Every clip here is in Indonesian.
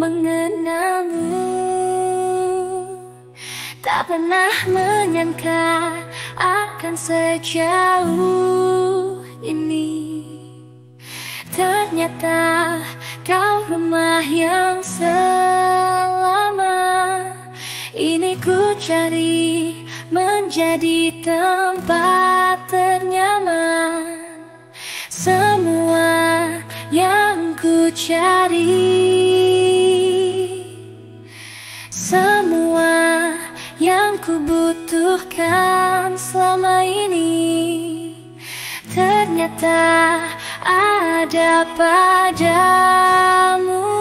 mengenalmu. Tak pernah menyangka akan sejauh ini. Ternyata kau rumah yang selama ini ku cari, menjadi tempat ternyaman. Semua yang ku cari, semua yang ku butuhkan selama ini, ternyata ada padamu.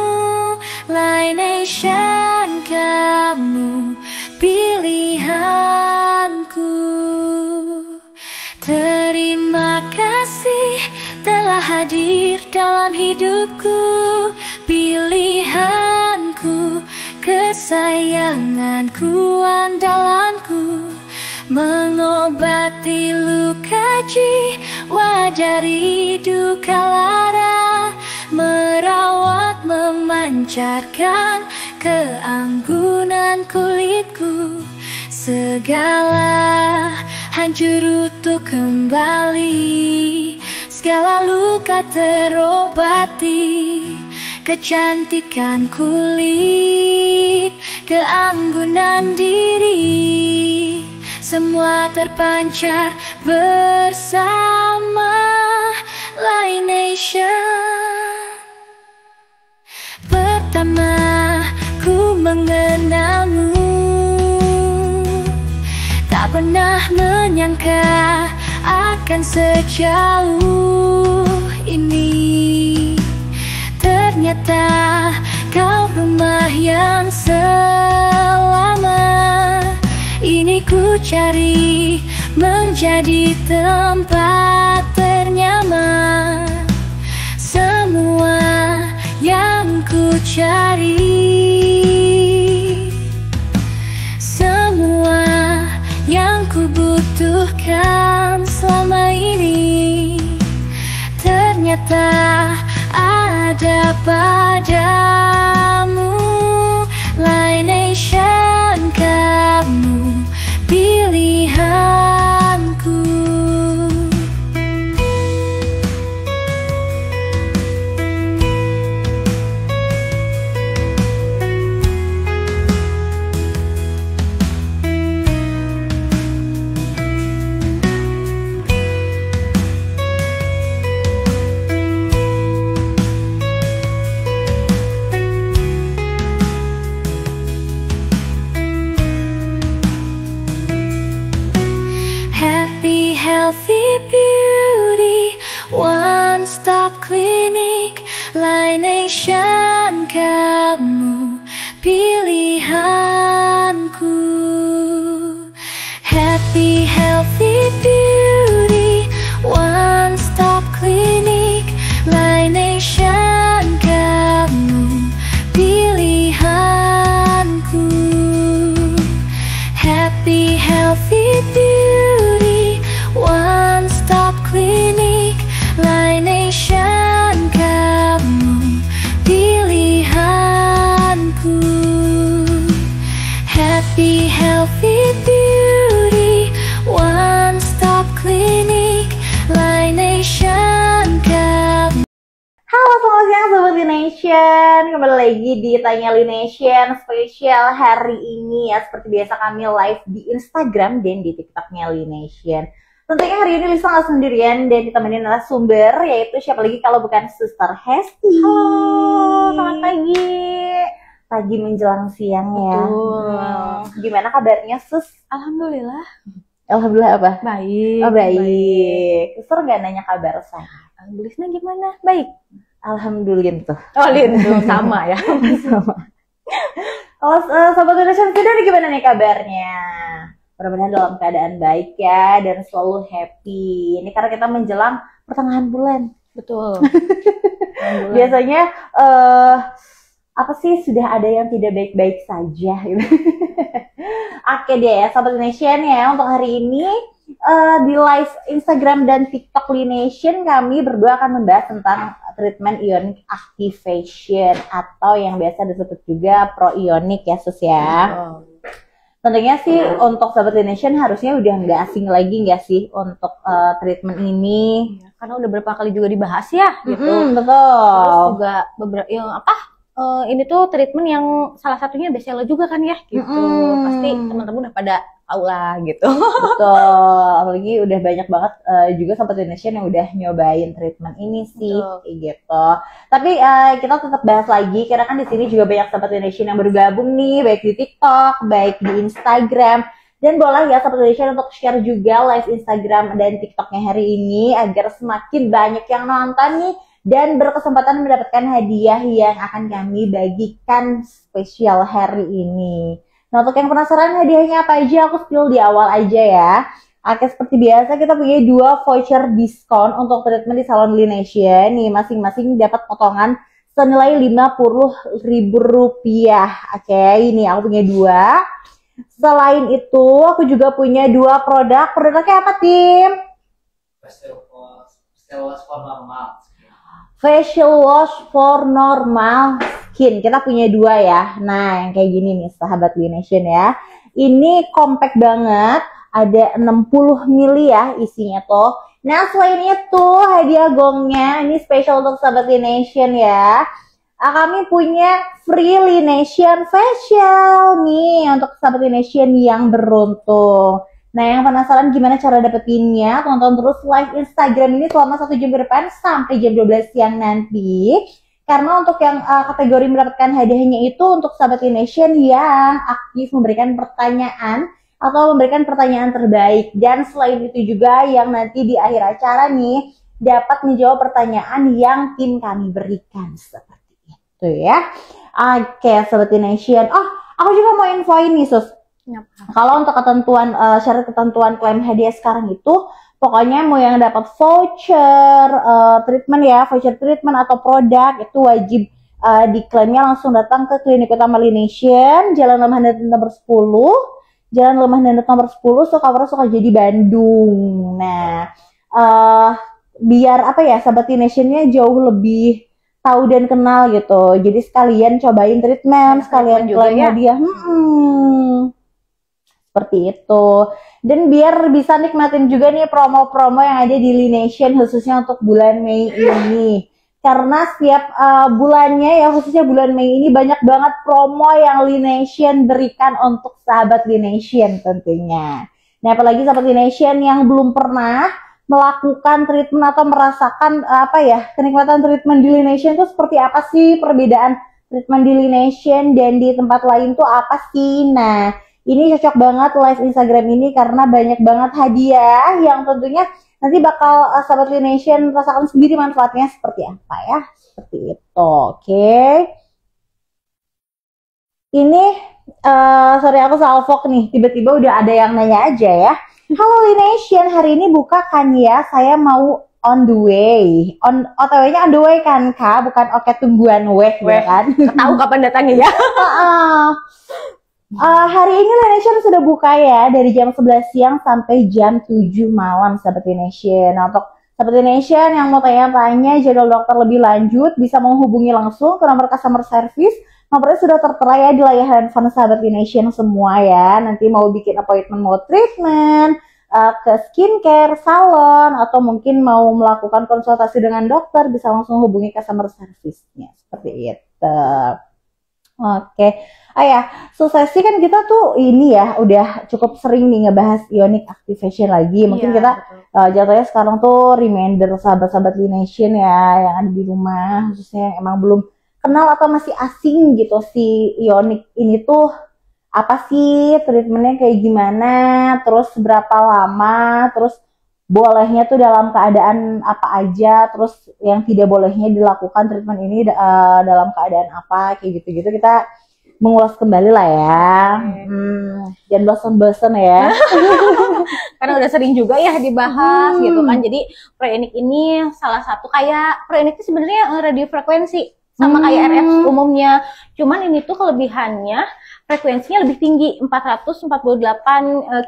Laination, kamu pilihanku. Terima kasih telah hadir dalam hidupku, pilihanku, kesayanganku, andalanku, mengobati luka jiwa dari duka lara, merawat, memancarkan keanggunan kulitku. Segala hancur utuh kembali, segala luka terobati, kecantikan kulit, keanggunan diri, semua terpancar bersama. Laination. Pertama ku mengenalmu, tak pernah menyangka akan sejauh ini. Ternyata kau rumah yang selama ini ku cari, menjadi tempat ternyaman. Semua yang ku cari, semua yang ku butuhkan selama ini, ternyata ada padamu. Laination, kamu pilihanku. Happy, healthy beauty, one stop clinic. Laination, kamu pilihanku. Happy, healthy beauty, one stop clinic. Laination, kamu pilihanku. Happy, healthy beauty, one stop clinic. Laination, kamu pilihanku. Happy, healthy beauty, one stop clinic. Laination, kamu. Halo, selamat siang Sobat Lination. Kembali lagi di Tanya Lination spesial hari ini ya. Seperti biasa kami live di Instagram dan di TikToknya Lination. Tentunya hari ini Lisa nggak sendirian dan ditemani narasumber, yaitu siapa lagi kalau bukan Suster Hesti. Halo, selamat pagi. Pagi menjelang siang ya. Betul. Gimana kabarnya Sus? Alhamdulillah. Alhamdulillah apa? Baik. Oh baik. Suster nggak nanya kabar saya? Alhamdulillah gimana? Baik. Alhamdulillah tuh. Oh lindu sama ya. Sama. Kalau Sobat Lination sendiri gimana nih kabarnya? Mudah-mudahan dalam keadaan baik ya dan selalu happy. Ini karena kita menjelang pertengahan bulan. Betul. Biasanya apa sih sudah ada yang tidak baik-baik saja gitu. Oke deh ya Sobat Lination ya, untuk hari ini di live Instagram dan TikTok Lination kami berdua akan membahas tentang treatment ionic activation atau yang biasa disebut juga pro-ionic ya Sus ya. Tentunya sih untuk Sahabat Nation harusnya udah nggak asing lagi nggak sih untuk treatment ini. Karena udah berapa kali juga dibahas ya gitu. Betul. Terus juga beberapa yang ini tuh treatment yang salah satunya bestseller juga kan ya gitu. Pasti teman-teman udah pada tahu lah gitu. Betul. Apalagi udah banyak banget juga Sahabat Nation yang udah nyobain treatment ini sih kayak gitu. Tapi kita tetap bahas lagi karena kan di sini juga banyak Sahabat Nation yang bergabung nih, baik di TikTok, baik di Instagram. Dan boleh ya Sahabat Nation untuk share juga live Instagram dan TikToknya hari ini agar semakin banyak yang nonton nih dan berkesempatan mendapatkan hadiah yang akan kami bagikan spesial hari ini. Nah, untuk yang penasaran hadiahnya apa aja, aku spill di awal aja ya. Oke, seperti biasa kita punya 2 voucher diskon untuk treatment di Salon Lination. Nih, masing-masing dapat potongan senilai Rp50.000. Oke, ini aku punya 2. Selain itu, aku juga punya 2 produk. Produknya apa, Tim? Facial wash for normal skin. Kita punya 2 ya. Nah, yang kayak gini nih Sahabat Lination ya. Ini compact banget. Ada 60 ml ya isinya tuh. Nah, selain itu hadiah gongnya. Ini spesial untuk Sahabat Lination ya. Kami punya free Lination facial nih untuk Sahabat Lination yang beruntung. Nah, yang penasaran gimana cara dapetinnya, tonton terus live Instagram ini selama 1 jam ke depan sampai jam 12 siang nanti. Karena untuk yang kategori mendapatkan hadiahnya itu untuk Sahabat Nation yang aktif memberikan pertanyaan atau memberikan pertanyaan terbaik. Dan selain itu juga yang nanti di akhir acara nih dapat menjawab pertanyaan yang tim kami berikan seperti itu ya. Oke, Sahabat Nation. Oh, aku juga mau info ini Sus. Kalau untuk ketentuan syarat ketentuan klaim hadiah sekarang itu pokoknya mau yang dapat voucher treatment ya, voucher treatment atau produk itu wajib diklaimnya langsung datang ke Klinik Utama Lination, Jalan Lemah Danut nomor 10, Jalan Lemah Danut nomor 10, Sukajadi Bandung. Nah, biar apa ya Sahabat Lination-nya jauh lebih tahu dan kenal gitu. Jadi sekalian cobain treatment, sekalian klaim hadiah. Seperti itu. Dan biar bisa nikmatin juga nih promo-promo yang ada di Lination khususnya untuk bulan Mei ini. Karena setiap bulannya ya khususnya bulan Mei ini banyak banget promo yang Lination berikan untuk Sahabat Lination tentunya. Nah, apalagi Sahabat Lination yang belum pernah melakukan treatment atau merasakan kenikmatan treatment di Lination itu seperti apa sih, perbedaan treatment di Lination dan di tempat lain tuh apa sih. Nah, ini cocok banget live Instagram ini karena banyak banget hadiah yang tentunya nanti bakal Sahabat Lination rasakan sendiri manfaatnya seperti apa ya. Seperti itu, oke. Ini, sorry aku salvok nih, tiba-tiba udah ada yang nanya aja ya. Halo Lination, hari ini buka kan ya, saya mau on the way. OTW-nya on the way kan Kak, bukan oke tungguan weh ya kan. Tahu kapan datangnya ya. Hari ini Lination sudah buka ya dari jam 11 siang sampai jam 7 malam Sahabat Lination. Nah, untuk Sahabat Lination yang mau tanya-tanya jadwal dokter lebih lanjut bisa menghubungi langsung ke nomor customer service. Nomornya sudah tertera ya di layar handphone Sahabat Lination semua ya. Nanti mau bikin appointment, mau treatment, ke skincare, salon, atau mungkin mau melakukan konsultasi dengan dokter bisa langsung hubungi customer service-nya. Seperti itu. Oke, suksesi kan kita tuh ini ya udah cukup sering nih ngebahas ionic activation lagi. Mungkin kita jatuhnya sekarang tuh reminder sahabat-sahabat Lination ya yang ada di rumah, khususnya yang emang belum kenal atau masih asing gitu si ionic ini tuh apa sih, treatmentnya kayak gimana, terus berapa lama, terus bolehnya tuh dalam keadaan apa aja, terus yang tidak bolehnya dilakukan treatment ini dalam keadaan apa, kayak gitu-gitu kita mengulas kembali lah ya. Jangan bosan-bosan ya. Karena udah sering juga ya dibahas gitu kan. Jadi Proionic ini salah satu kayak Proionic itu sebenarnya radiofrekuensi sama kayak RF umumnya. Cuman ini tuh kelebihannya frekuensinya lebih tinggi, 448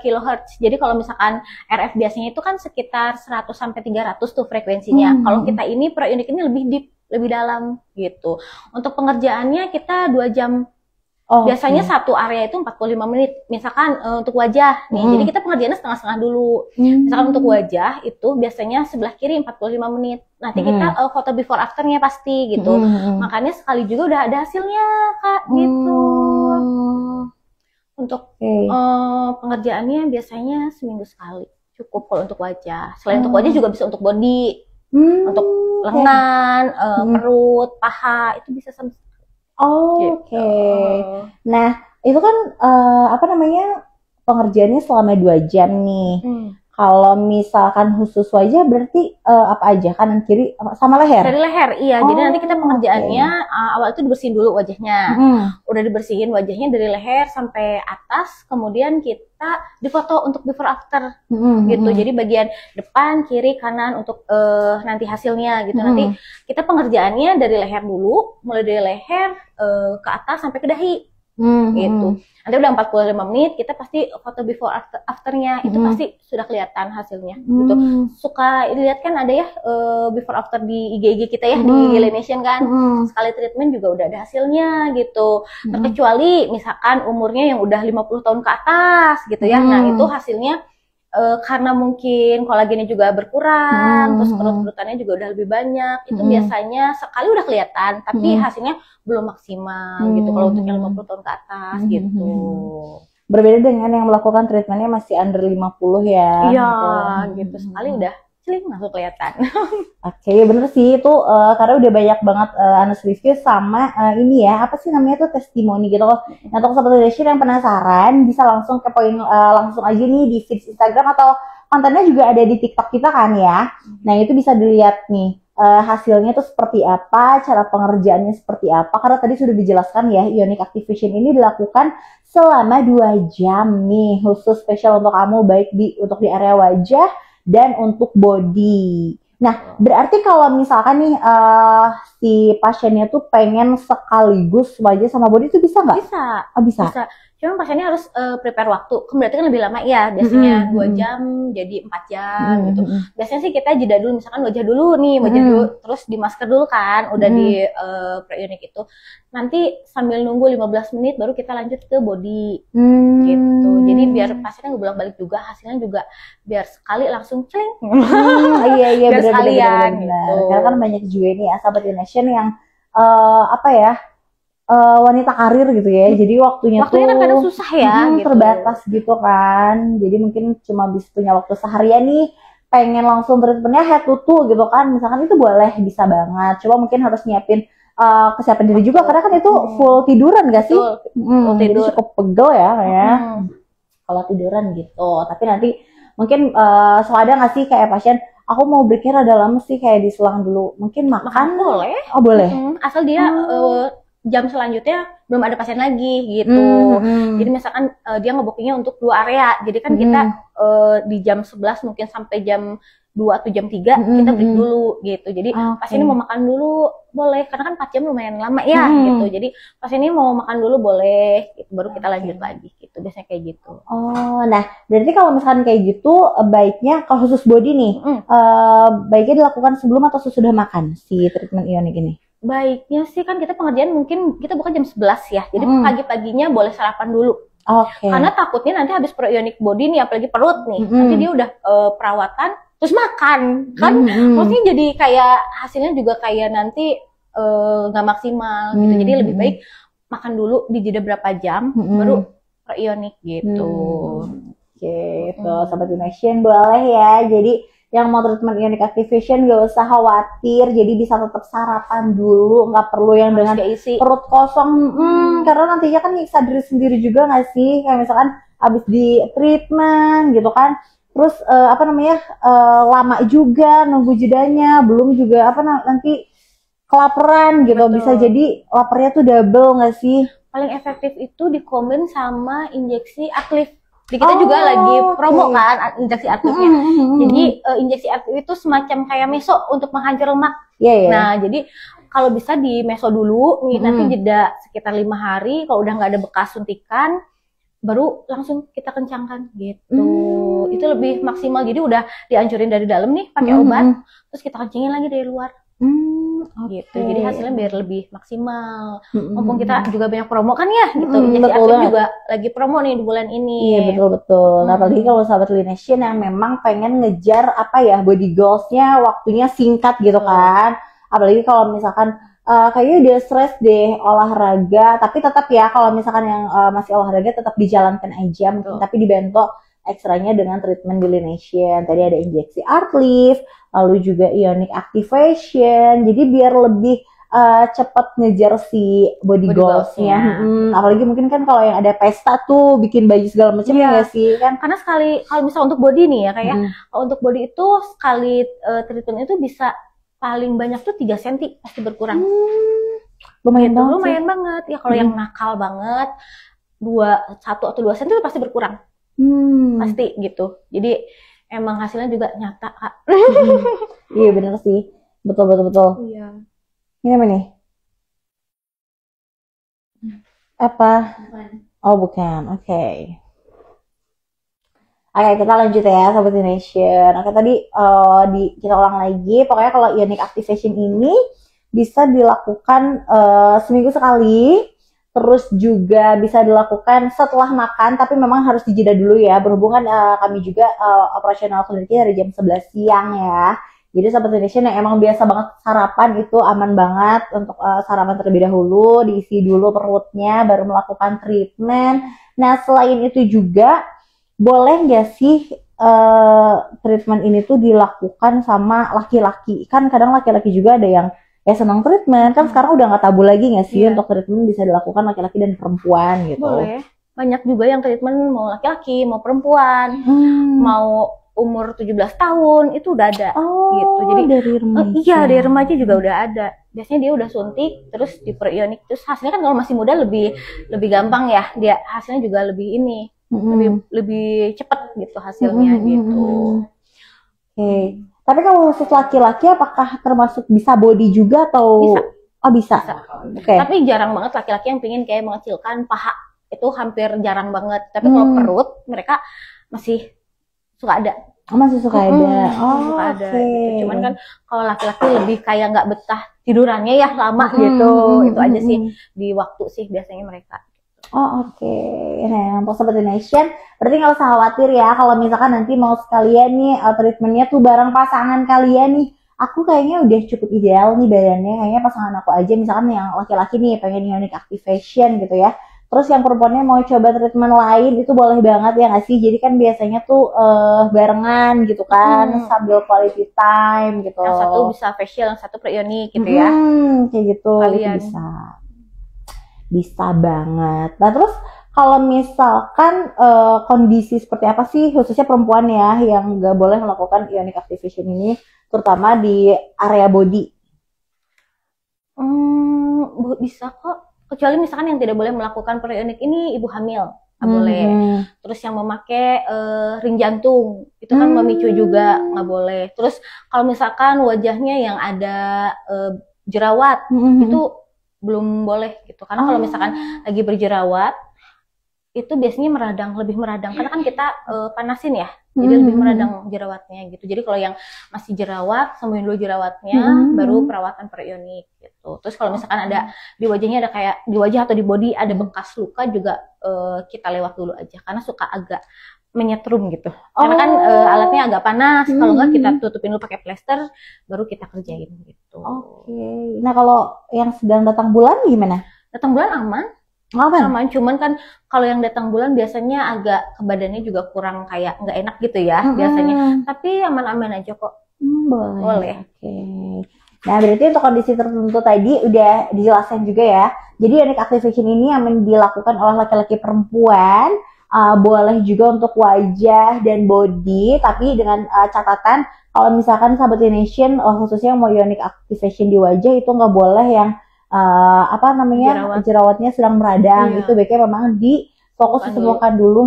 kHz. Jadi kalau misalkan RF biasanya itu kan sekitar 100 sampai 300 tuh frekuensinya. Kalau kita ini Proionic ini lebih deep, lebih dalam gitu. Untuk pengerjaannya kita 2 jam. Oh, Biasanya satu area itu 45 menit. Misalkan untuk wajah nih. Jadi kita pengerjaannya setengah-setengah dulu. Misalkan untuk wajah itu biasanya sebelah kiri 45 menit. Nanti kita foto before afternya pasti gitu. Makanya sekali juga udah ada hasilnya, Kak, gitu. Untuk pengerjaannya biasanya seminggu sekali. Cukup kalau untuk wajah. Selain untuk wajah juga bisa untuk body. Untuk lengan, perut, paha itu bisa sama. Oke. Nah, itu kan apa namanya, pengerjaannya selama 2 jam nih. Kalau misalkan khusus wajah berarti apa aja, kanan kiri sama leher? Dari leher, iya. Jadi nanti kita pengerjaannya awal itu dibersihin dulu wajahnya. Udah dibersihin wajahnya dari leher sampai atas, kemudian kita difoto untuk before after gitu. Jadi bagian depan, kiri, kanan untuk nanti hasilnya gitu. Nanti kita pengerjaannya dari leher dulu, mulai dari leher ke atas sampai ke dahi. Gitu. Nanti udah 45 menit kita pasti foto before afternya itu pasti sudah kelihatan hasilnya gitu. Suka dilihat kan ada ya before after di IG kita ya di Laination kan. Sekali treatment juga udah ada hasilnya gitu. Terkecuali misalkan umurnya yang udah 50 tahun ke atas gitu ya. Nah, itu hasilnya karena mungkin kolagennya juga berkurang, terus perut-perutannya juga udah lebih banyak, itu biasanya sekali udah kelihatan, tapi hasilnya belum maksimal gitu kalau untuk yang 50 tahun ke atas gitu. Berbeda dengan yang melakukan treatmentnya masih under 50 ya. Iya, gitu. Sekali udah celing langsung kelihatan. Oke, bener sih itu karena udah banyak banget Anas review sama ini ya, apa sih namanya tuh, testimoni gitu loh. Nah, untuk sobat Laination yang penasaran bisa langsung kepoin langsung aja nih di feed Instagram atau kontennya juga ada di TikTok kita kan ya. Nah, itu bisa dilihat nih hasilnya tuh seperti apa, cara pengerjaannya seperti apa. Karena tadi sudah dijelaskan ya, ionic activation ini dilakukan selama 2 jam nih, khusus spesial untuk kamu, baik untuk di area wajah dan untuk body. Nah, berarti kalau misalkan nih si pasiennya tuh pengen sekaligus wajah sama body itu bisa nggak? Bisa. Oh, bisa. Bisa. Cuma pasiennya harus prepare waktu. Berarti kan lebih lama ya. Biasanya 2 jam jadi 4 jam gitu. Biasanya sih kita jeda dulu, misalkan wajah dulu nih, wajah dulu, terus di masker dulu kan, udah di pre-ionic itu. Nanti sambil nunggu 15 menit baru kita lanjut ke body gitu. Jadi biar pasiennya nggak bolak-balik juga, hasilnya juga biar sekali langsung cling. Iya, biar benar, sekalian benar. gitu. Karena kan banyak juga nih ya sahabat Laination yang apa ya, wanita karir gitu ya, jadi waktunya tuh kan kadang susah ya gitu. Terbatas gitu kan, jadi mungkin cuma bisa punya waktu seharian nih, pengen langsung treatmentnya head to toe gitu kan, misalkan itu boleh, bisa banget, cuma mungkin harus nyiapin kesiapan diri juga, karena kan itu full tiduran gak sih? Full Jadi tidur. cukup pegel ya kayak kalau tiduran gitu. Tapi nanti mungkin ada nggak sih kayak pasien, aku mau breaknya rada lama sih, kayak diselang dulu, mungkin makan boleh. Oh boleh. Asal dia jam selanjutnya belum ada pasien lagi gitu. Jadi misalkan dia nge-bookingnya untuk 2 area. Jadi kan kita di jam 11 mungkin sampai jam 2 atau jam 3 kita break dulu gitu. Jadi pasien ini mau makan dulu boleh, karena kan 4 jam lumayan lama ya gitu. Jadi pasien ini mau makan dulu boleh gitu, baru kita lanjut lagi gitu. Biasanya kayak gitu. Oh, nah berarti kalau misalkan kayak gitu baiknya kalau khusus body nih baiknya dilakukan sebelum atau sesudah makan si treatment ionic ini? Baiknya sih kan kita pengerjaan mungkin kita buka jam 11 ya. Jadi pagi-paginya boleh sarapan dulu. Karena takutnya nanti habis pro-ionic body nih, apalagi perut nih, nanti dia udah perawatan terus makan kan, maksudnya jadi kayak hasilnya juga kayak nanti nggak maksimal gitu. Jadi lebih baik makan dulu di jeda berapa jam baru pro-ionic gitu. Oke, Sobat Laination boleh ya. Jadi yang mau treatment ionic activation gak usah khawatir, jadi bisa tetap sarapan dulu, nggak perlu yang dengan perut kosong, karena nantinya kan nyiksa diri sendiri juga nggak sih, kayak misalkan abis di treatment gitu kan, terus apa namanya lama juga nunggu jedanya, belum juga apa nanti kelaparan gitu. Betul. Bisa jadi laparnya tuh double nggak sih? Paling efektif itu dikombin sama injeksi Active. Di kita juga lagi promo kan injeksi aktifnya. Jadi injeksi aktif itu semacam kayak meso untuk menghancur lemak. Nah, jadi kalau bisa di meso dulu nih, nanti jeda sekitar 5 hari, kalau udah nggak ada bekas suntikan baru langsung kita kencangkan gitu. Itu lebih maksimal. Jadi udah dihancurin dari dalam nih pakai obat, terus kita kencingin lagi dari luar. gitu. Jadi hasilnya biar lebih maksimal. Mm-mm. Mumpung kita juga banyak promo kan ya gitu. Mm-mm, Jadi betul Arvin banget. juga lagi promo nih di bulan ini. Iya betul-betul. Nah, apalagi kalau sahabat Linesian yang memang pengen ngejar apa ya body goalsnya waktunya singkat gitu kan. Apalagi kalau misalkan kayaknya udah stres deh olahraga, tapi tetap ya kalau misalkan yang masih olahraga tetap dijalankan aja, mungkin tapi dibantu ekstranya dengan treatment di Linesian. Tadi ada injeksi art lift, lalu juga ionic activation. Jadi biar lebih cepat ngejar si body goalsnya. Apalagi mungkin kan kalau yang ada pesta tuh bikin baju segala macam ya nggak sih kan? Karena sekali kalau misal untuk body nih ya kayak kalau untuk body itu sekali treatment itu bisa paling banyak tuh 3 cm pasti berkurang. Lumayan banget. Lumayan banget ya kalau yang nakal banget 1 atau 2 cm itu pasti berkurang. Pasti gitu. Jadi emang hasilnya juga nyata, Kak. Iya bener sih. Betul. Iya. Ini apa nih? Apa? Oh bukan. Oke. Oke, kita lanjut ya Sobat Nation. Oke, tadi kita ulang lagi. Pokoknya kalau ionic activation ini bisa dilakukan seminggu sekali. Terus juga bisa dilakukan setelah makan, tapi memang harus dijeda dulu ya. Berhubungan kami juga operasional kliniknya dari jam 11 siang ya. Jadi Sobat Nation yang emang biasa banget sarapan itu aman banget untuk sarapan terlebih dahulu. Diisi dulu perutnya, baru melakukan treatment. Nah, selain itu juga boleh nggak sih treatment ini tuh dilakukan sama laki-laki? Kan kadang laki-laki juga ada yang senang treatment. Kan sekarang udah nggak tabu lagi nggak sih untuk treatment bisa dilakukan laki-laki dan perempuan gitu. Boleh. Banyak juga yang treatment mau laki-laki, mau perempuan, mau umur 17 tahun itu udah ada gitu. Jadi dari remaja. Iya, dari remaja juga udah ada. Biasanya dia udah suntik terus di perionik, terus hasilnya kan kalau masih muda lebih gampang ya. Dia hasilnya juga lebih ini. Lebih cepat gitu hasilnya gitu. Oke. Tapi kalau khusus laki-laki apakah termasuk bisa body juga atau Bisa. Oh bisa. Oke. Tapi jarang banget laki-laki yang pingin kayak mengecilkan paha. Itu hampir jarang banget. Tapi kalau perut mereka masih suka ada. Masih suka ada. Suka ada gitu. Cuman kan kalau laki-laki lebih kayak nggak betah tidurannya ya lama gitu. Itu aja sih di waktu sih biasanya mereka. Oke. Nah, untuk Sobat Nation, berarti nggak usah khawatir ya kalau misalkan nanti mau sekalian nih treatmentnya tuh bareng pasangan kalian nih. Aku kayaknya udah cukup ideal nih badannya, kayaknya pasangan aku aja. Misalkan yang laki-laki nih pengen ionic activation gitu ya. Terus yang perempuannya mau coba treatment lain itu boleh banget ya nggak sih? Jadi kan biasanya tuh barengan gitu kan, sambil quality time gitu. Yang satu bisa facial, yang satu pre-ionic gitu ya. Kayak gitu, Kalian. itu bisa banget. Nah terus kalau misalkan kondisi seperti apa sih khususnya perempuan ya yang nggak boleh melakukan ionic activation ini, terutama di area body? Bisa kok. Kecuali misalkan yang tidak boleh melakukan pre-ionic ini ibu hamil, nggak boleh. Terus yang memakai ring jantung itu kan memicu juga nggak boleh. Terus kalau misalkan wajahnya yang ada jerawat itu belum boleh gitu. Karena kalau misalkan lagi berjerawat itu biasanya lebih meradang karena kan kita panasin ya. Jadi lebih meradang jerawatnya gitu. Jadi kalau yang masih jerawat, sembuhin dulu jerawatnya, baru perawatan pre-ionic gitu. Terus kalau misalkan ada di wajahnya ada kayak di wajah atau di body ada bekas luka juga kita lewat dulu aja karena suka agak menyetrum gitu. Karena kan alatnya agak panas. Kalau enggak kita tutupin dulu pakai plester, baru kita kerjain gitu. Oke. Nah kalau yang sedang datang bulan gimana? Datang bulan aman. Aman, cuman kan kalau yang datang bulan biasanya agak ke badannya juga kurang kayak nggak enak gitu ya biasanya. Tapi aman-aman aja kok. Boleh. Oke. Nah berarti untuk kondisi tertentu tadi udah dijelaskan juga ya. Jadi ionic activation ini yang dilakukan oleh laki-laki perempuan. Boleh juga untuk wajah dan body, tapi dengan catatan kalau misalkan Sahabat Nation khususnya yang mau ionic activation di wajah itu nggak boleh yang jerawatnya sedang meradang gitu. Baiknya memang fokus ditemukan dulu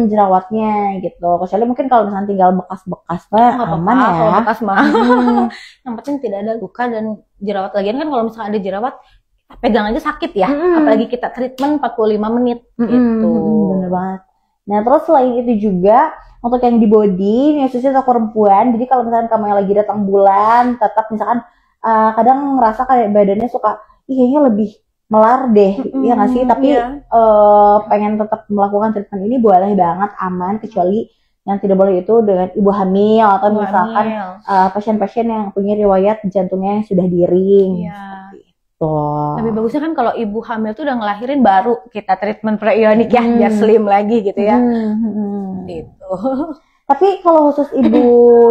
jerawatnya gitu. Kecuali mungkin kalau misalnya tinggal bekas-bekas aman ya. Kalau bekas mah. Yang penting tidak ada luka dan jerawat. Lagian kan kalau misalnya ada jerawat kita pegang aja sakit ya. Apalagi kita treatment 45 menit gitu. Bener banget. Nah terus selain itu juga untuk yang di body, khususnya untuk perempuan, jadi kalau misalkan kamu yang lagi datang bulan, tetap misalkan kadang ngerasa kayak badannya suka, ih kayaknya lebih melar deh, ya nggak sih? Tapi iya. pengen tetap melakukan treatment ini boleh banget, aman, kecuali yang tidak boleh itu dengan ibu hamil atau Ibu misalkan hamil. pasien-pasien yang punya riwayat jantungnya yang sudah diring. Iya. Tuh. Lebih bagusnya kan kalau ibu hamil tuh udah ngelahirin baru kita treatment preionik ya, biar slim lagi gitu ya. Gitu. Tapi kalau khusus ibu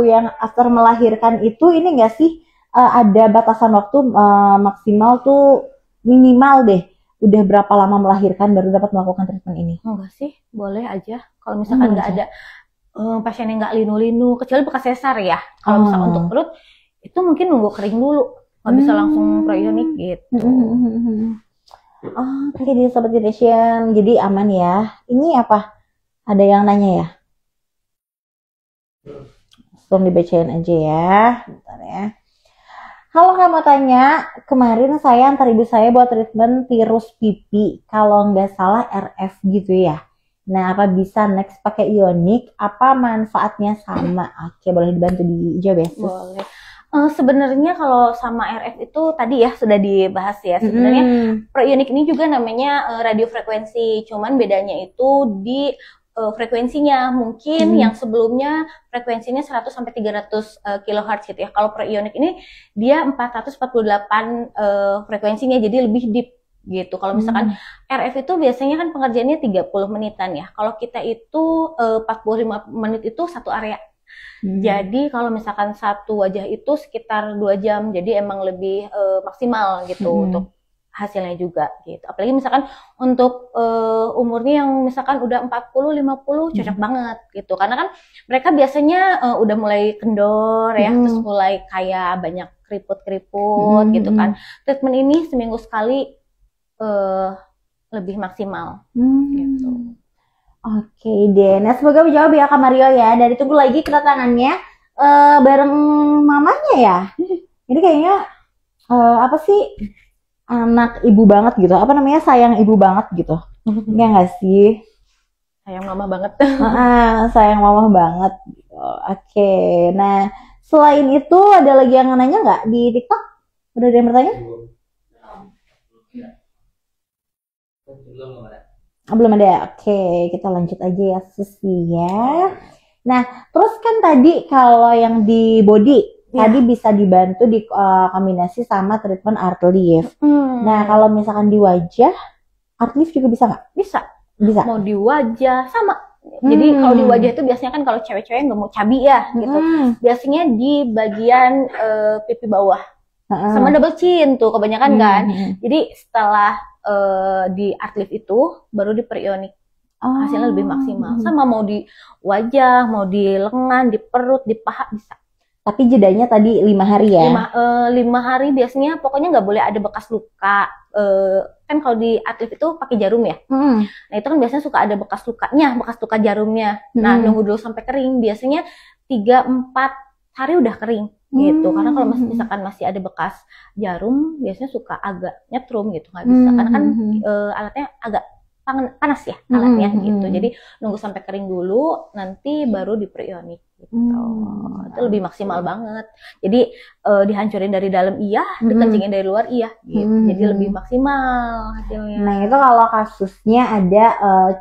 yang after melahirkan itu, ini nggak sih ada batasan waktu maksimal tuh minimal deh, udah berapa lama melahirkan baru dapat melakukan treatment ini? Enggak sih, boleh aja. Kalau misalkan nggak ada pasien yang nggak linu-linu, kecuali bekas sesar ya. Kalau misalkan untuk perut, itu mungkin nunggu kering dulu, nggak bisa langsung preionik gitu. Oh, oke di Sobat Generation, jadi aman ya. Ini apa? Ada yang nanya ya? Langsung dibacain aja ya. Bentar ya. Halo Kak, mau tanya, kemarin saya antar ibu saya buat treatment tirus pipi, kalau nggak salah RF gitu ya. Nah, apa bisa next pakai ionik? Apa manfaatnya sama? Oke, boleh dibantu dijawab ya, Sus? Boleh. Sebenarnya kalau sama RF itu tadi ya sudah dibahas ya. Sebenarnya preionik ini juga namanya radiofrekuensi, cuman bedanya itu di frekuensinya. Mungkin yang sebelumnya frekuensinya 100 sampai 300 kHz gitu ya. Kalau preionik ini dia 448 frekuensinya, jadi lebih deep gitu. Kalau misalkan RF itu biasanya kan pengerjaannya 30 menitan ya. Kalau kita itu 45 menit itu satu area. Jadi kalau misalkan satu wajah itu sekitar 2 jam. Jadi emang lebih maksimal gitu untuk hasilnya juga gitu. Apalagi misalkan untuk umurnya yang misalkan udah 40 50 cocok banget gitu. Karena kan mereka biasanya udah mulai kendor ya, terus mulai kayak banyak keriput-keriput gitu kan. Treatment ini seminggu sekali lebih maksimal gitu. Oke deh, nah semoga menjawab ya Kak Mario ya. Dan ditunggu lagi kedatangannya bareng mamanya ya. Ini kayaknya apa sih, anak ibu banget gitu, apa namanya, sayang ibu banget gitu. Ya nggak sih? Sayang mama banget. Sayang mama banget. Oke, nah selain itu ada lagi yang nanya nggak di TikTok? Udah ada yang bertanya? Belum ada. Oke, kita lanjut aja ya Susi ya. Nah, terus kan tadi kalau yang di body tadi bisa dibantu di kombinasi sama treatment art lift. Nah, kalau misalkan di wajah, art lift juga bisa nggak? Bisa. Mau di wajah sama. Jadi kalau di wajah itu biasanya kan kalau cewek-cewek nggak mau cabi ya gitu. Biasanya di bagian pipi bawah. Sama double chin tuh kebanyakan kan. Jadi setelah di art lift itu baru di preionik. Hasilnya lebih maksimal. Sama mau di wajah, mau di lengan, di perut, di paha bisa. Tapi jedanya tadi 5 hari ya? 5 hari biasanya, pokoknya nggak boleh ada bekas luka. Kan kalau di art lift itu pakai jarum ya. Nah itu kan biasanya suka ada bekas lukanya, bekas luka jarumnya. Nah nunggu dulu sampai kering. Biasanya 3-4 hari udah kering gitu. Karena kalau misalkan masih ada bekas jarum, biasanya suka agak nyetrum gitu, nggak bisa. Karena kan alatnya agak panas ya alatnya gitu. Jadi nunggu sampai kering dulu, nanti baru di preionik gitu. Itu lebih maksimal banget. Jadi dihancurin dari dalam iya, dikencingin dari luar iya gitu. Jadi lebih maksimal hasilnya. Nah itu kalau kasusnya ada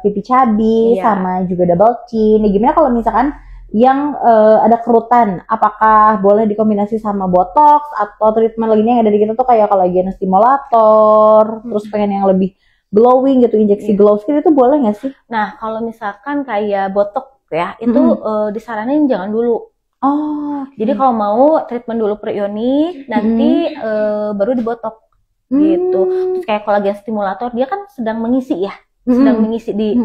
pipi cabi sama juga double chin. Nah, gimana kalau misalkan yang ada kerutan, apakah boleh dikombinasi sama botox atau treatment lainnya yang ada di kita tuh kayak kolagen stimulator, terus pengen yang lebih glowing gitu, injeksi glow skin itu boleh nggak sih? Nah kalau misalkan kayak botox ya, itu disaranin jangan dulu. Jadi kalau mau treatment dulu preionik, nanti baru dibotox gitu. Terus kayak kolagen stimulator, dia kan sedang mengisi ya, sedang mengisi di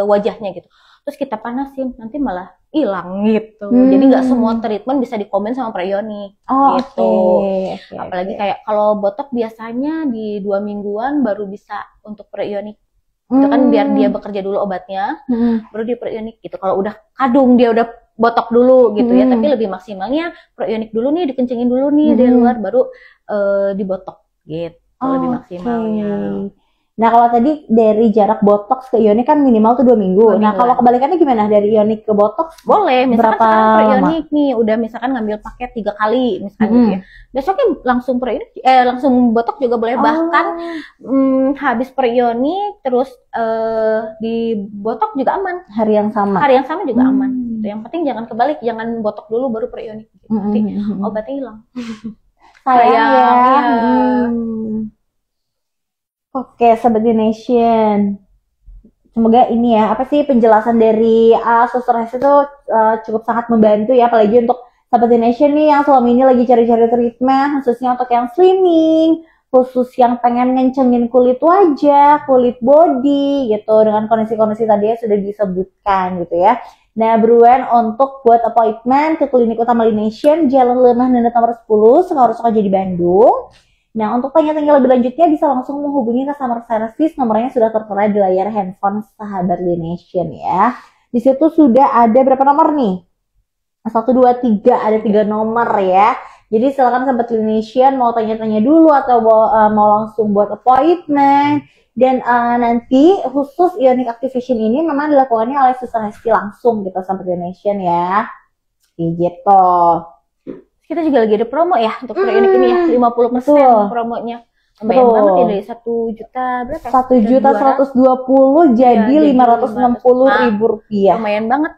wajahnya gitu. Terus kita panasin, nanti malah hilang gitu. Jadi nggak semua treatment bisa dikombin sama preionik gitu. Apalagi kayak kalau botox biasanya di 2 mingguan baru bisa untuk preionik. Itu kan biar dia bekerja dulu obatnya, baru di preionik gitu. Kalau udah kadung dia udah botox dulu gitu ya. Tapi lebih maksimalnya preionik dulu nih, dikencingin dulu nih dari luar, baru dibotox gitu. Lebih maksimalnya. Nah kalau tadi dari jarak botox ke ionik kan minimal tuh 2 minggu. 2 Nah minggu. kalau kebalikannya gimana dari ionik ke botox? Boleh, misalkan Berapa sekarang lama? pre-ionik nih, udah misalkan ngambil paket 3 kali, misalkan gitu ya. Besoknya langsung pre-ionik, langsung botok juga boleh. Bahkan habis pre-ionik, terus di botok juga aman. Hari yang sama? Hari yang sama juga aman. Gitu. Yang penting jangan kebalik, jangan botok dulu baru pre-ionik. Gitu. Nanti obatnya hilang. Sayang ya. ya. Oke, Sobat Nation. Semoga ini ya, apa sih penjelasan dari Suster Hesti itu cukup sangat membantu ya, apalagi untuk Sobat Nation nih yang selama ini lagi cari-cari treatment, khususnya untuk yang slimming, khusus yang pengen ngencengin kulit wajah, kulit body gitu, dengan kondisi-kondisi tadi yang sudah disebutkan gitu ya. Nah, buruan untuk buat appointment ke Klinik Utama Lination, Jalan Lemah Nendet nomor 10, Sukaharjo jadi Bandung. Nah, untuk tanya-tanya lebih lanjutnya bisa langsung menghubungi customer service, nomornya sudah tertera di layar handphone sahabat Lination ya. Di situ sudah ada berapa nomor nih? 1, 2, 3, ada 3 nomor ya. Jadi silakan sahabat Lination mau tanya-tanya dulu atau mau langsung buat appointment. Dan nanti khusus Ionic Activation ini memang dilakukannya oleh Suster Hesti langsung gitu sahabat Lination ya. Gitu. Kita juga lagi ada promo ya untuk pre-ionik ini ya, 50% promonya. Lumayan banget ya, dari 1 juta berapa? 1.120.000 jadi 560.000 rupiah. Lumayan banget.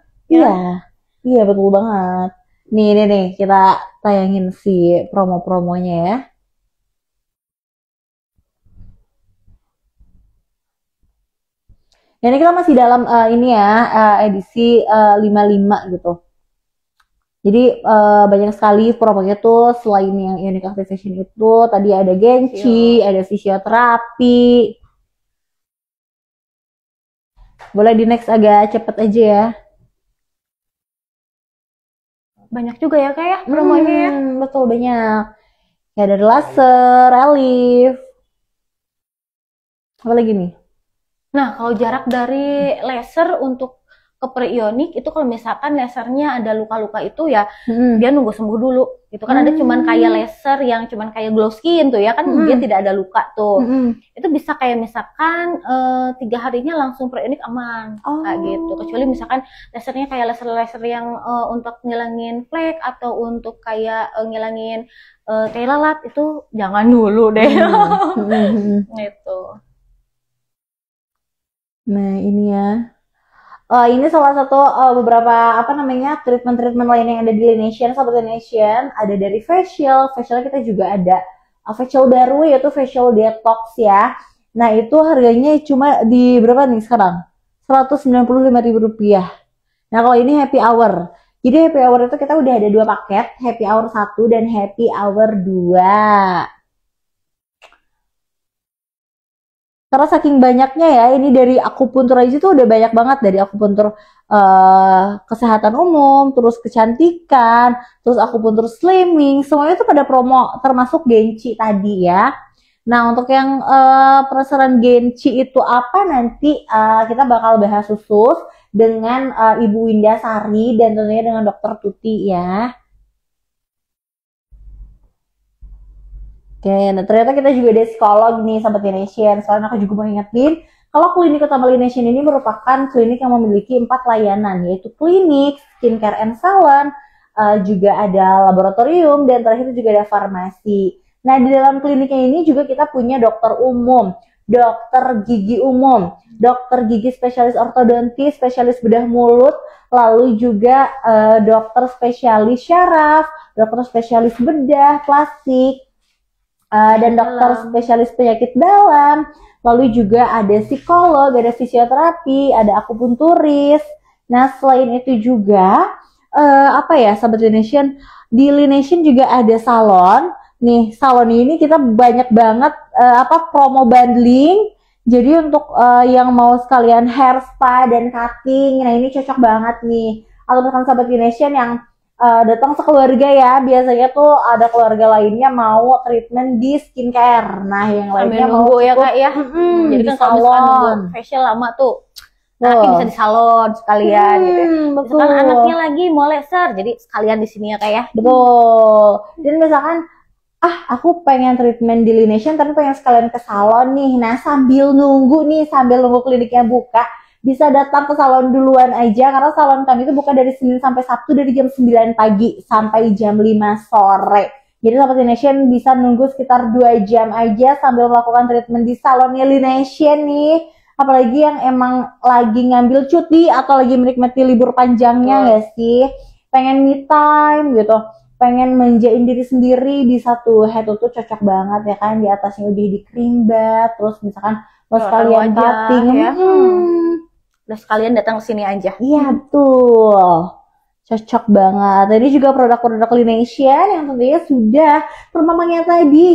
Iya betul banget. Nih kita tayangin si promo-promonya ya. Ini kita masih dalam ini ya edisi 55 gitu. Jadi banyak sekali promonya tuh, selain yang Ionic Activation itu tadi ada Genci, ada fisioterapi. Boleh di next agak cepet aja ya. Banyak juga ya kayak promonya ya. Betul banyak. Ya ada laser, relief. Apa lagi nih? Nah, kalau jarak dari laser untuk ke pre-ionik itu kalau misalkan lasernya ada luka-luka itu ya dia nunggu sembuh dulu gitu kan. Ada cuman kayak laser yang cuman kayak glow skin tuh ya kan, dia tidak ada luka tuh. Itu bisa kayak misalkan 3 harinya langsung pre-ionik aman kayak gitu. Kecuali misalkan lasernya kayak laser-laser yang untuk ngilangin flek atau untuk kayak ngilangin tai lalat, itu jangan dulu deh. Gitu. Nah ini ya. Ini salah satu beberapa treatment lain yang ada di Lination, Sobat Lination. Ada dari facial kita juga ada facial baru yaitu facial detox ya. Nah itu harganya cuma di berapa nih sekarang? 195.000 rupiah. Nah kalau ini happy hour. Jadi happy hour itu kita udah ada 2 paket, happy hour 1 dan happy hour 2. Karena saking banyaknya ya, ini dari akupuntur aja tuh udah banyak banget, dari akupuntur kesehatan umum, terus kecantikan, terus akupuntur slimming, semuanya tuh pada promo, termasuk Genci tadi ya. Nah untuk yang penasaran Genci itu apa, nanti kita bakal bahas khusus dengan Ibu Winda Sari dan tentunya dengan Dokter Tuti ya. Oke, nah ternyata kita juga ada psikolog nih Sobat Lination. Soalnya aku juga mau ingetin, kalau Klinik Utama Lination ini merupakan klinik yang memiliki 4 layanan, yaitu klinik, skincare and salon, juga ada laboratorium, dan terakhir juga ada farmasi. Nah di dalam kliniknya ini juga kita punya dokter umum, dokter gigi umum, dokter gigi spesialis ortodontis, spesialis bedah mulut, lalu juga dokter spesialis syaraf, dokter spesialis bedah, plastik, dan dokter spesialis penyakit dalam, lalu juga ada psikolog, ada fisioterapi, ada akupunturis. Nah selain itu juga Sobat Lination, di Lination juga ada salon. Nih salon ini kita banyak banget promo bundling. Jadi untuk yang mau sekalian hair spa dan cutting, nah ini cocok banget nih. Atau misalkan Sobat Lination yang datang sekeluarga ya, biasanya tuh ada keluarga lainnya mau treatment di skincare, nah yang lainnya mau nunggu ya kak ya. Jadi kan kalau misalkan nunggu facial lama tuh nanti bisa di salon sekalian gitu ya. Misalkan anaknya lagi mau laser, jadi sekalian di sini ya kak ya. Betul. Dan misalkan aku pengen treatment di Laination tapi pengen sekalian ke salon nih. Nah, sambil nunggu kliniknya buka, bisa datang ke salon duluan aja karena salon kami itu buka dari Senin sampai Sabtu dari jam 9 pagi sampai jam 5 sore. Jadi Sobat Laination bisa nunggu sekitar 2 jam aja sambil melakukan treatment di salonnya Laination nih. Apalagi yang emang lagi ngambil cuti atau lagi menikmati libur panjangnya ya sih. Pengen me time gitu. Pengen manjain diri sendiri, bisa tuh head to toe cocok banget ya kan, di atasnya udah di cream bath, terus misalkan mau sekalian cutting ya. Udah sekalian datang ke sini aja. Iya betul, cocok banget. Tadi juga produk-produk Laination yang tentunya sudah terpampang nyata di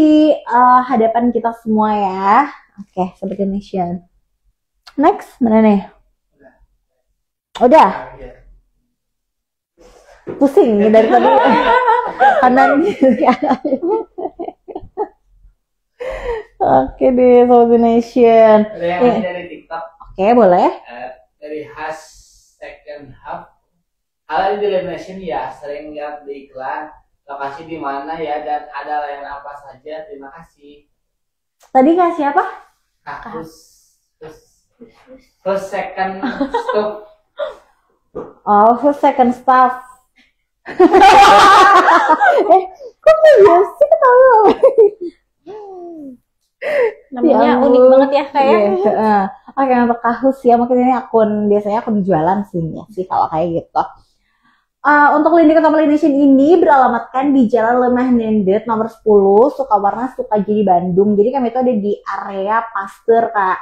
hadapan kita semua ya. Oke, Sobat Laination. Next, mana nih? Udah? Pusing dari tadi kanan kiri. Oke deh Sobat Nation. Ada yang dari TikTok. Oke boleh. Dari second half. Hal di Nation ya sering lihat di iklan. Lokasi di mana ya dan ada layanan apa saja. Terima kasih. Tadi kasih apa? First second stop. Oh, first second staff. Kok biasa ketawa? Namanya Ya unik ampun. banget ya kayak. Oke, untuk Kahus ya, mungkin ini biasanya akun jualan sih ya sih kalau kayak gitu. Untuk klinik utama Laination ini beralamatkan di Jalan Lemah Nendet nomor 10 Sukawarna Sukajadi Bandung. Jadi kami itu ada di area Pasteur Kak.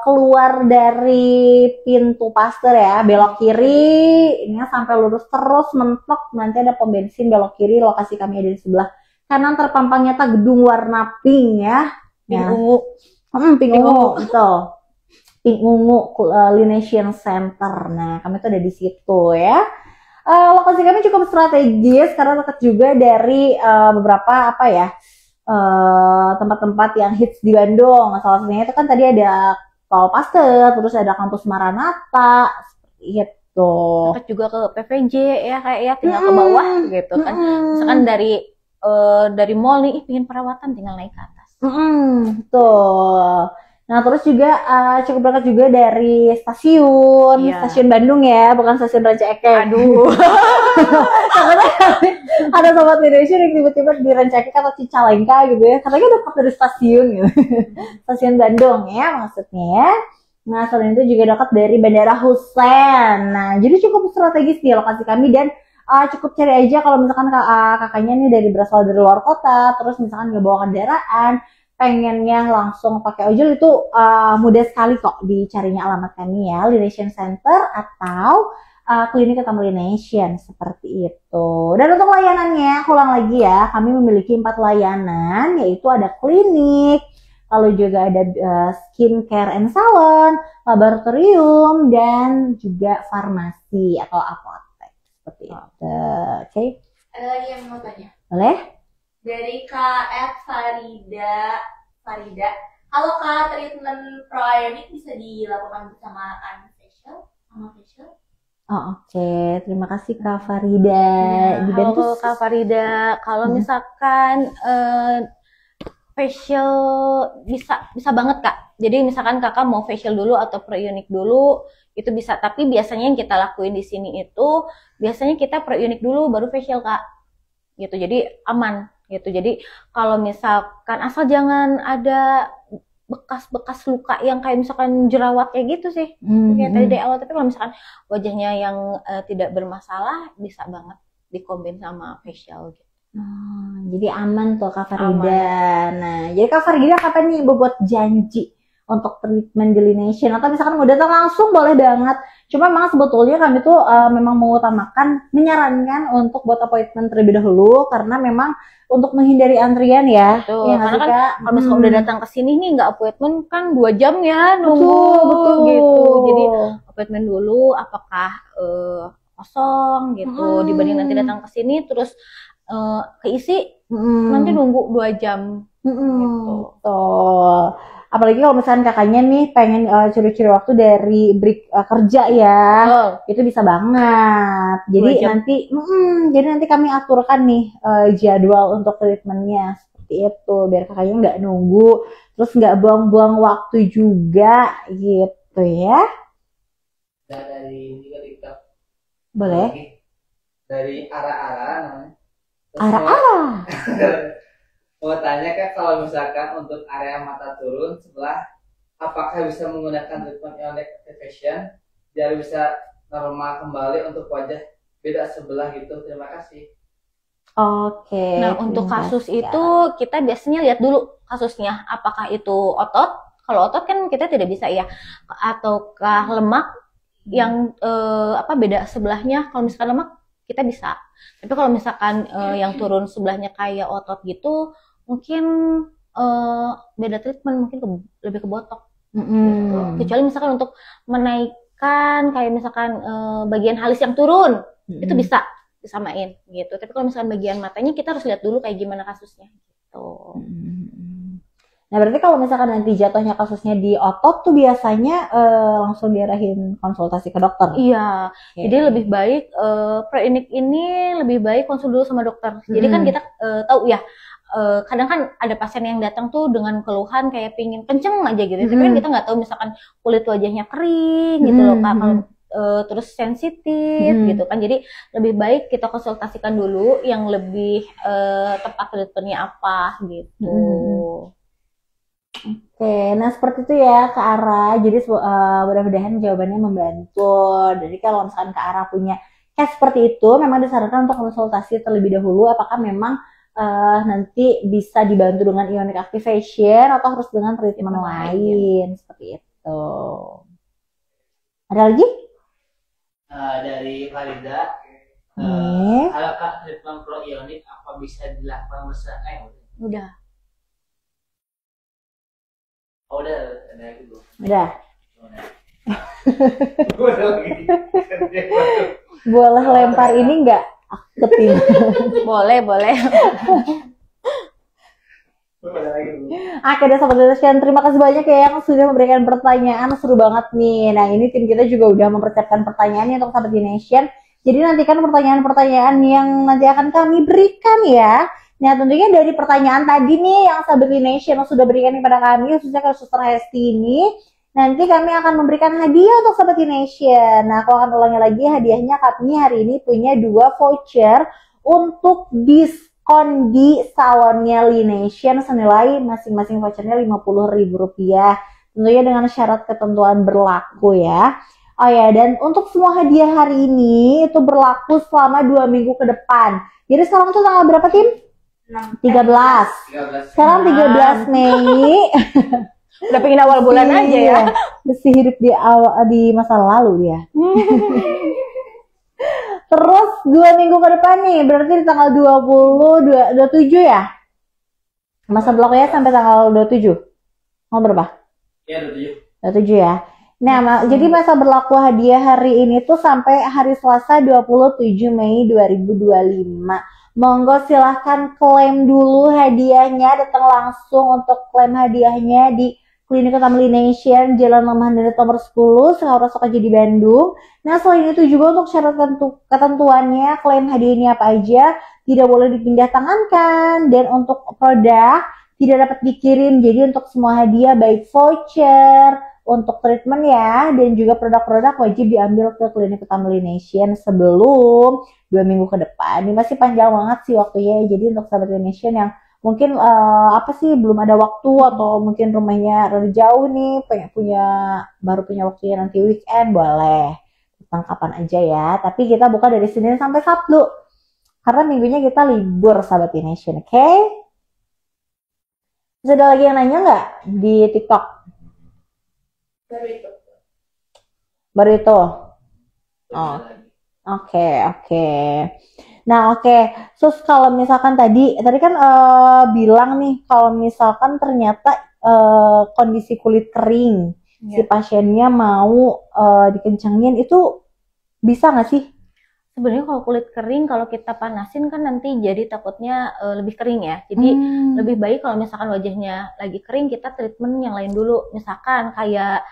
Keluar dari pintu Pasteur ya, belok kiri, ini sampai lurus terus mentok, nanti ada pom bensin belok kiri, lokasi kami ada di sebelah kanan terpampang nyata gedung warna pink ya. Pink ungu. Pink ungu, betul. Pink ungu Laination Center. Nah, kami tuh ada di situ ya. Lokasi kami cukup strategis karena dekat juga dari beberapa tempat-tempat yang hits di Bandung. Salah satunya itu kan tadi ada Tol Pasteur, terus ada kampus Maranatha, seperti itu. Dekat juga ke PVJ ya kayak ya, tinggal ke bawah gitu kan. Misalkan dari mall nih, pingin perawatan tinggal naik ke atas. Betul. Nah terus juga cukup berangkat juga dari stasiun Bandung ya, bukan stasiun Ranca Ekek. Aduh. Ada Sobat Indonesia yang tiba-tiba di Ranca Ekek atau Cicalengka gitu ya, katanya dekat dari stasiun gitu. Stasiun Bandung ya maksudnya ya. Nah selain itu juga dekat dari Bandara Hussein. Nah jadi cukup strategis di lokasi kami dan cukup cari aja kalau misalkan kakaknya nih berasal dari luar kota, terus misalkan nggak bawa kendaraan, pengennya langsung pakai ojol itu mudah sekali kok dicarinya alamat kami ya, Laination Center atau klinik utama Laination seperti itu. Dan untuk layanannya, aku ulang lagi ya, kami memiliki 4 layanan, yaitu ada klinik, lalu juga ada skincare and salon, laboratorium, dan juga farmasi atau apotek seperti itu. Oke. Ada lagi yang mau tanya. Boleh? Dari KF Farida. Halo Kak, treatment proionic bisa dilakukan bersamaan facial sama facial? Oh, oke. Terima kasih Kak Farida. Halo Kak Farida, kalau misalkan facial bisa banget Kak. Jadi misalkan Kakak mau facial dulu atau proionic dulu itu bisa, tapi biasanya yang kita lakuin di sini itu biasanya kita proionic dulu baru facial Kak. Gitu. Jadi aman gitu. Jadi kalau misalkan asal jangan ada bekas-bekas luka yang kayak misalkan jerawat kayak gitu sih. Kayak tadi dari awal, tapi kalau misalkan wajahnya yang tidak bermasalah bisa banget dikombin sama facial gitu. Jadi aman tuh Kak Farida. Nah, jadi Kak Farida kapan nih buat janji untuk treatment di Laination atau misalkan mau datang langsung boleh banget. Cuma memang sebetulnya kami tuh memang menyarankan untuk buat appointment terlebih dahulu karena memang untuk menghindari antrian ya. Betul, ya karena kan kalau misalkan udah datang ke sini nih nggak appointment kan 2 jam ya nunggu betul. gitu. Jadi appointment dulu apakah kosong gitu dibanding nanti datang ke sini terus keisi nanti nunggu 2 jam gitu. Tuh. apalagi kalau misalkan kakaknya nih pengen curi-curi waktu dari break kerja ya, itu bisa banget. Jadi 2 jam. nanti kami aturkan nih jadwal untuk treatmentnya seperti itu, biar kakaknya nggak nunggu, terus nggak buang-buang waktu juga gitu ya. Dan dari juga TikTok Boleh? lagi, dari arah-arah namanya. Terus Arah-arah. mau tanya Kak, kalau misalkan untuk area mata turun sebelah, apakah bisa menggunakan treatment ionic activation biar bisa normal kembali untuk wajah beda sebelah gitu? Terima kasih. Oke. Nah, untuk terima kasus kasih. itu kita biasanya lihat dulu kasusnya, apakah itu otot. Kalau otot kan kita tidak bisa ya, ataukah lemak yang beda sebelahnya. Kalau misalkan lemak kita bisa. Tapi kalau misalkan yang turun sebelahnya kayak otot gitu, mungkin beda treatment, mungkin lebih ke botok. Gitu. Kecuali misalkan untuk menaikkan kayak misalkan bagian halus yang turun, itu bisa disamain gitu. Tapi kalau misalkan bagian matanya kita harus lihat dulu kayak gimana kasusnya gitu. Nah, berarti kalau misalkan nanti jatuhnya kasusnya di otot tuh biasanya langsung diarahin konsultasi ke dokter. Iya, jadi lebih baik pre-inik ini lebih baik konsul dulu sama dokter. Jadi kan kita tahu ya, kadang kan ada pasien yang datang tuh dengan keluhan kayak pingin kenceng aja gitu. Tapi kan kita nggak tahu misalkan kulit wajahnya kering gitu loh Kak. Kalau terus sensitif gitu kan. Jadi lebih baik kita konsultasikan dulu yang lebih tepat treatmentnya apa gitu. Oke, nah seperti itu ya Kak Ara. Jadi mudah-mudahan jawabannya membantu. Jadi kalau misalkan Kak Ara punya case seperti itu, memang disarankan untuk konsultasi terlebih dahulu. Apakah memang nanti bisa dibantu dengan ionic activation atau harus dengan treatment lain seperti itu. Ada lagi? Dari Farida, halo Kak, treatment pro ionik apa bisa dilakukan bersama? Udah. Oh, udah ada lagi belum? Udah. Udah lagi. Boleh lempar ini nggak ke tim? Boleh. Oke deh Sobat Indonesia, terima kasih banyak ya yang sudah memberikan pertanyaan, seru banget nih. Nah ini tim kita juga udah mempersiapkan pertanyaannya untuk Sobat Nation. Jadi nantikan pertanyaan-pertanyaan yang nanti akan kami berikan ya. Nah tentunya dari pertanyaan tadi nih yang Sobat Nation sudah berikan kepada kami, khususnya ke Suster Hesti ini, nanti kami akan memberikan hadiah untuk Sobat Nation. Nah aku akan ulangi lagi, hadiahnya kami hari ini punya 2 voucher untuk diskon di salonnya Lination senilai masing-masing vouchernya Rp50.000. Tentunya dengan syarat ketentuan berlaku ya. Oh ya, dan untuk semua hadiah hari ini itu berlaku selama 2 minggu ke depan. Jadi sekarang tuh tanggal berapa Tim? 13. Sekarang 13 Mei. Udah pengen awal bulan aja ya. Masih hidup di masa lalu ya. Terus 2 minggu ke depan nih, berarti di tanggal 27 ya? Masa berlakunya sampai tanggal 27. Mau berapa? Ya, 27. 27 ya. Nah, jadi masa berlaku hadiah hari ini tuh sampai hari Selasa 27 Mei 2025. Monggo silahkan klaim dulu hadiahnya, datang langsung untuk klaim hadiahnya di Klinik Utama Lination, Jalan Lemah Deret nomor 10, Sengau Sokaji di Bandung. Nah, selain itu juga untuk syarat ketentuannya, klaim hadiah ini apa aja, tidak boleh dipindah tangankan, dan untuk produk tidak dapat dikirim. Jadi untuk semua hadiah baik voucher, untuk treatment ya, dan juga produk-produk wajib diambil ke Klinik Utama Lination sebelum 2 minggu ke depan. Ini masih panjang banget sih waktunya. Jadi untuk Sahabat Lination yang mungkin belum ada waktu atau mungkin rumahnya rada jauh nih, baru punya waktunya nanti weekend, boleh datang kapan aja ya. Tapi kita buka dari Senin sampai Sabtu karena minggunya kita libur Sahabat Nation, oke? Terus ada lagi yang nanya nggak di TikTok? Baru itu. Oh. Oke. Nah, Terus kalau misalkan tadi kan bilang nih kalau misalkan ternyata kondisi kulit kering, si pasiennya mau dikencengin, itu bisa nggak sih? Sebenarnya kalau kulit kering, kalau kita panasin kan nanti jadi takutnya lebih kering ya. Jadi lebih baik kalau misalkan wajahnya lagi kering, kita treatment yang lain dulu. Misalkan kayak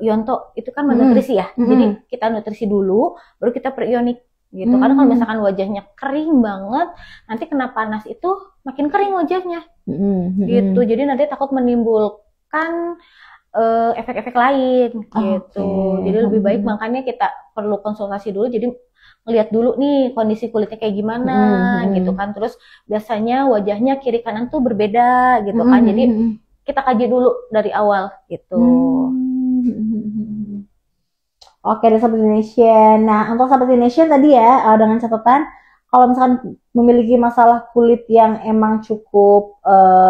Ionto itu kan menutrisi ya. Jadi kita nutrisi dulu, baru kita perionik gitu. Karena kalau misalkan wajahnya kering banget, nanti kena panas itu makin kering wajahnya. Gitu. Jadi nanti takut menimbulkan efek-efek lain gitu. Jadi lebih baik makanya kita perlu konsultasi dulu. Jadi ngeliat dulu nih kondisi kulitnya kayak gimana gitu kan. Terus biasanya wajahnya kiri kanan tuh berbeda gitu kan. Jadi kita kaji dulu dari awal gitu. Oke, dari Sahabat Indonesian. Nah, untuk Sahabat Indonesian tadi ya, dengan catatan kalau misalkan memiliki masalah kulit yang emang cukup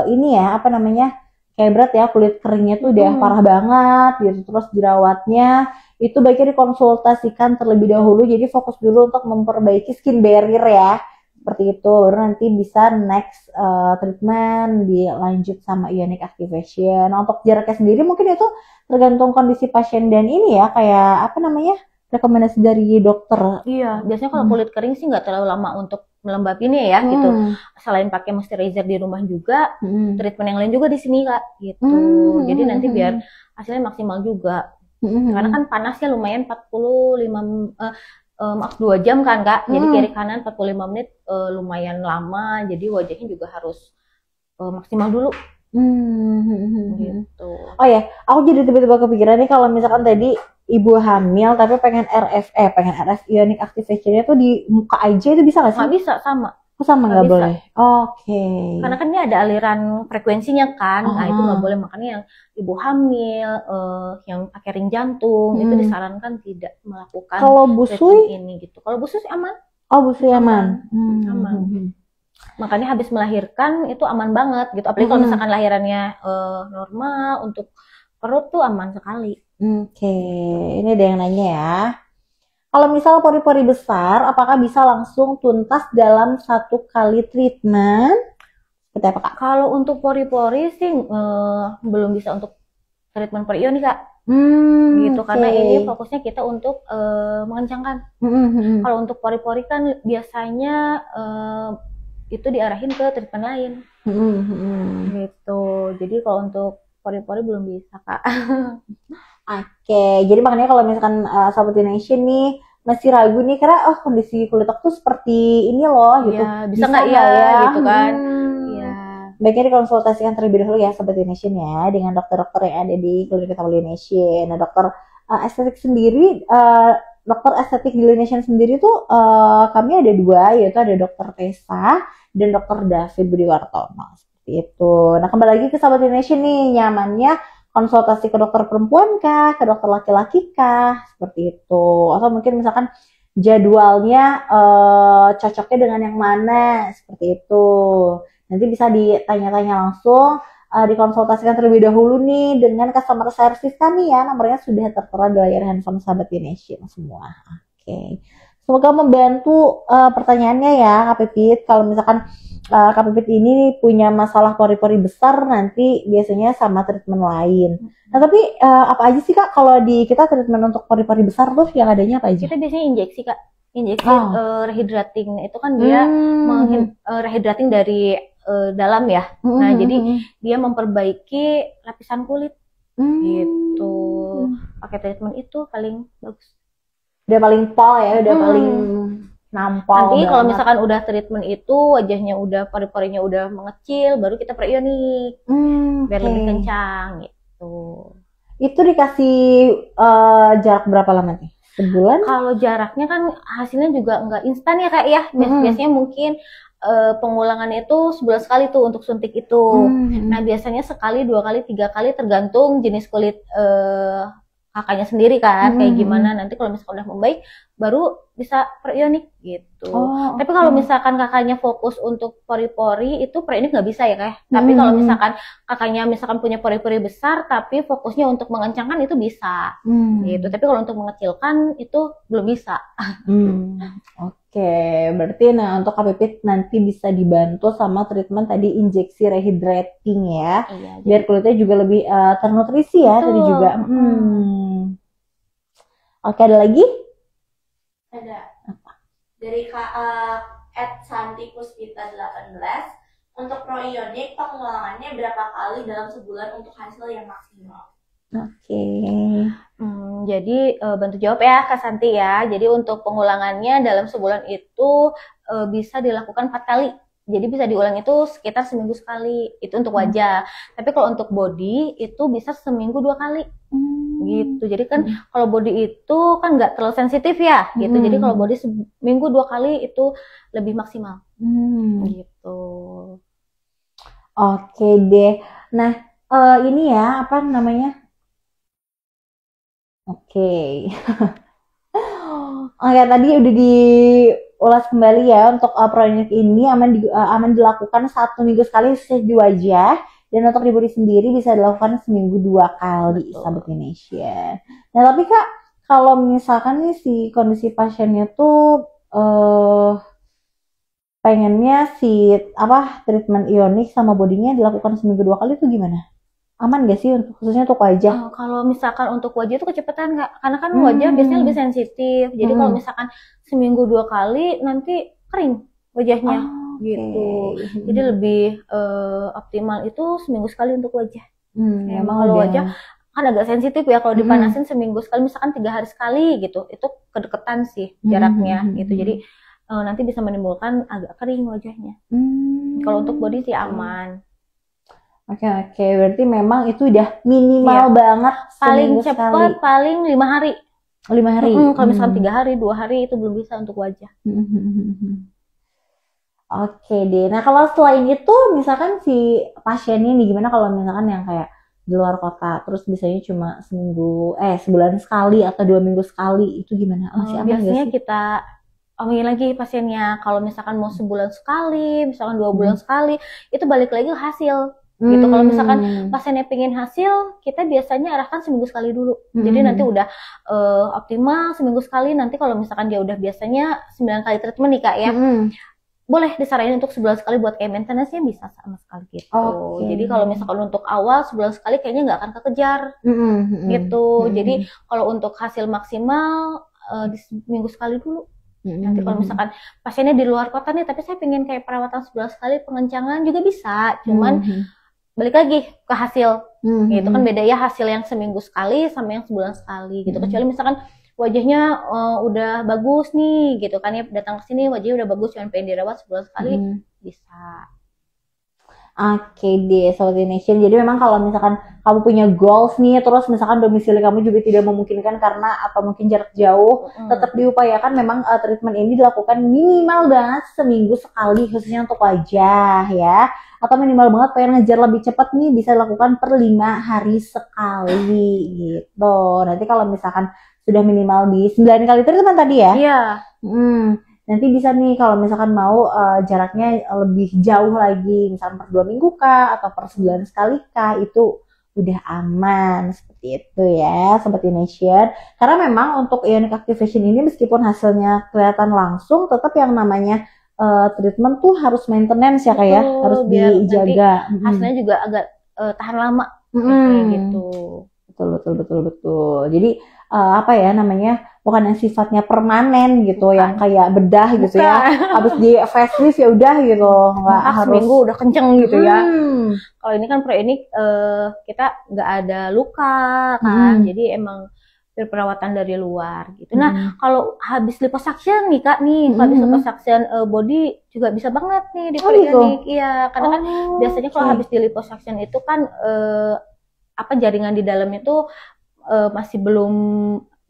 ini ya, apa namanya, kayak berat ya, kulit keringnya tuh udah parah banget gitu, terus jerawatnya itu baiknya dikonsultasikan terlebih dahulu. Jadi fokus dulu untuk memperbaiki skin barrier ya, seperti itu. Baru nanti bisa next treatment dilanjut sama ionic activation. Nah, untuk jaraknya sendiri mungkin itu tergantung kondisi pasien dan ini ya, kayak apa namanya, rekomendasi dari dokter. Iya, biasanya kalau kulit kering sih nggak terlalu lama untuk melembabinnya ya gitu. Selain pakai moisturizer di rumah juga, treatment yang lain juga di sini Kak gitu. Jadi nanti biar hasilnya maksimal juga. Karena kan panasnya lumayan 2 jam kan Kak. Jadi kiri kanan 45 menit lumayan lama. Jadi wajahnya juga harus maksimal dulu. Gitu. Oh ya, aku jadi tiba-tiba kepikiran nih, kalau misalkan tadi ibu hamil tapi pengen RF ionic activation-nya tuh di muka aja, itu bisa nggak sih? Nggak bisa, sama. Sama nggak boleh. Oke. Karena kan ini ada aliran frekuensinya kan. Nah itu nggak boleh, makanya yang ibu hamil, yang pakai ring jantung itu disarankan tidak melakukan kalau busui ini gitu. Kalau busui aman. Oh, busui aman. Aman. Makanya habis melahirkan itu aman banget gitu. Apalagi kalau misalkan lahirannya normal, untuk perut tuh aman sekali. Oke, ini ada yang nanya ya. Kalau misal pori-pori besar, apakah bisa langsung tuntas dalam 1 kali treatment? Seperti apa Kak? Kalau untuk pori-pori sih belum bisa untuk treatment perionik Kak. Gitu, karena ini fokusnya kita untuk mengencangkan. Kalau untuk pori-pori kan biasanya itu diarahin ke treatment lain. Gitu. Jadi kalau untuk pori-pori belum bisa Kak. Oke, jadi makanya kalau misalkan Sahabat Nation nih masih ragu nih, karena kondisi kulit aku tuh seperti ini loh gitu. Ya, bisa nggak ya gitu kan? Iya. Baiknya dikonsultasikan terlebih dahulu ya Sahabat Nation ya, dengan dokter-dokter yang ada di klinik Sahabat Nation. Nah, dokter estetik sendiri, dokter estetik di Nation sendiri tuh kami ada 2, yaitu ada Dokter Tessa dan Dokter David Budi Wartono, seperti itu. Nah, kembali lagi ke Sahabat Nation nih, nyamannya konsultasi ke dokter perempuan kah, ke dokter laki-laki kah, seperti itu. Atau mungkin misalkan jadwalnya cocoknya dengan yang mana, seperti itu. Nanti bisa ditanya-tanya langsung, dikonsultasikan terlebih dahulu nih dengan customer service kami ya. Nomornya sudah tertera di layar handphone Sahabat Nation semua. Oke. Semoga membantu pertanyaannya ya Kak Pipit. Kalau misalkan Kak Pipit ini punya masalah pori-pori besar, nanti biasanya sama treatment lain. Nah, tapi apa aja sih Kak kalau di kita treatment untuk pori-pori besar tuh yang adanya apa aja? Kita biasanya injeksi Kak. Injeksi rehydrating. Itu kan dia rehydrating dari dalam ya. Nah, jadi dia memperbaiki lapisan kulit. Gitu. Pakai treatment itu paling bagus. Udah paling pol ya, udah paling nampol. Nanti kalau misalkan udah treatment itu, wajahnya udah, pori-porinya udah mengecil, baru kita perionik biar lebih kencang gitu. Itu dikasih jarak berapa lama nih? Sebulan? Kalau jaraknya kan hasilnya juga nggak instan ya Kak ya. Biasanya mungkin pengulangannya itu sebulan sekali tuh untuk suntik itu. Nah biasanya sekali, 2 kali, 3 kali tergantung jenis kulit kakaknya sendiri kan, kayak gimana. Nanti kalau misalkan udah membaik baru bisa perionik gitu. Tapi kalau misalkan kakaknya fokus untuk pori-pori, itu perionik nggak bisa ya Kak. Tapi kalau misalkan kakaknya punya pori-pori besar tapi fokusnya untuk mengencangkan, itu bisa gitu. Tapi kalau untuk mengecilkan itu belum bisa. Oke, berarti nah untuk Kak Pipit nanti bisa dibantu sama treatment tadi injeksi rehydrating ya. Iya, biar kulitnya juga lebih ternutrisi ya. Tadi juga. Oke, ada lagi? Ada. Dari Kak Santi Puspita 18. Untuk proionik pengulangannya berapa kali dalam sebulan untuk hasil yang maksimal? Oke. Jadi bantu jawab ya Kak Santi ya. Jadi untuk pengulangannya dalam sebulan itu bisa dilakukan 4 kali. Jadi bisa diulang itu sekitar seminggu sekali. Itu untuk wajah. Tapi kalau untuk body itu bisa seminggu 2 kali. Gitu. Jadi kan kalau body itu kan nggak terlalu sensitif ya. Gitu. Jadi kalau body seminggu 2 kali itu lebih maksimal. Gitu. Oke deh. Nah, ini ya apa namanya? Oke. Oke, tadi udah diulas kembali ya untuk proyek ini aman dilakukan 1 minggu sekali di wajah, dan untuk di body sendiri bisa dilakukan seminggu 2 kali, sahabat Indonesia. Nah, tapi Kak, kalau misalkan nih si kondisi pasiennya tuh pengennya si treatment ionik sama bodinya dilakukan seminggu 2 kali itu gimana? Aman gak sih khususnya untuk wajah? Kalau misalkan untuk wajah itu kecepatan nggak? Karena kan wajah biasanya lebih sensitif. Jadi kalau misalkan seminggu 2 kali nanti kering wajahnya gitu. Jadi lebih optimal itu seminggu sekali untuk wajah. Emang kalau wajah kan agak sensitif ya, kalau dipanasin seminggu sekali, misalkan 3 hari sekali gitu, itu kedeketan sih jaraknya gitu. Jadi nanti bisa menimbulkan agak kering wajahnya. Kalau untuk body sih aman. Oke, berarti memang itu udah minimal banget paling cepat paling 5 hari. 5 hari. Kalau misalkan 3 hari, 2 hari itu belum bisa untuk wajah. Oke deh. Nah, kalau selain itu misalkan si pasiennya nih gimana kalau misalkan yang kayak di luar kota, terus biasanya cuma sebulan sekali atau 2 minggu sekali, itu gimana? Masih aman biasanya gak sih? Kita omongin lagi pasiennya, kalau misalkan mau sebulan sekali, misalkan 2 bulan sekali, itu balik lagi ke hasil. Gitu. Kalau misalkan pasiennya pengen hasil, kita biasanya arahkan seminggu sekali dulu. Jadi nanti udah optimal seminggu sekali. Nanti kalau misalkan dia udah biasanya 9 kali treatment nih Kak ya, boleh disaranin untuk sebulan sekali buat kayak maintenance-nya bisa sama sekali gitu. Jadi kalau misalkan untuk awal sebulan sekali kayaknya nggak akan kekejar gitu. Jadi kalau untuk hasil maksimal di seminggu sekali dulu. Nanti kalau misalkan pasiennya di luar kota nih, tapi saya pengen kayak perawatan sebulan sekali, pengencangan juga bisa. Cuman balik lagi ke hasil gitu kan, beda ya hasil yang seminggu sekali sama yang sebulan sekali gitu. Kecuali misalkan wajahnya udah bagus nih gitu kan ya, datang ke sini wajahnya udah bagus, cuman pengen dirawat sebulan sekali bisa. Oke deh, Sobat Nation. Jadi memang kalau misalkan kamu punya goals nih, terus misalkan domisili kamu juga tidak memungkinkan karena atau mungkin jarak jauh, tetap diupayakan memang treatment ini dilakukan minimal banget seminggu sekali, khususnya untuk wajah ya. Atau minimal banget pengen ngejar lebih cepat nih, bisa dilakukan per 5 hari sekali gitu. Nanti kalau misalkan sudah minimal di 9 kali treatment tadi ya? Iya. Nanti bisa nih kalau misalkan mau jaraknya lebih jauh lagi, misalkan per 2 minggu kah atau per sebulan sekali kah, itu udah aman seperti itu ya Sobat Nation. Karena memang untuk ionic activation ini meskipun hasilnya kelihatan langsung, tetap yang namanya treatment tuh harus maintenance ya kayak harus dijaga. Hasilnya juga agak tahan lama kayak gitu. Betul. Jadi apa ya namanya, bukan yang sifatnya permanen gitu, yang kayak bedah gitu ya, habis di facelift ya udah gitu, nggak harus seminggu udah kenceng gitu ya. Kalau ini kan proionik kita nggak ada luka kan, jadi emang perawatan dari luar gitu. Nah kalau habis liposuction nih Kak nih, habis liposuction body juga bisa banget nih di proionik. Iya, karena kan biasanya kalau habis di liposuction itu kan jaringan di dalamnya tuh masih belum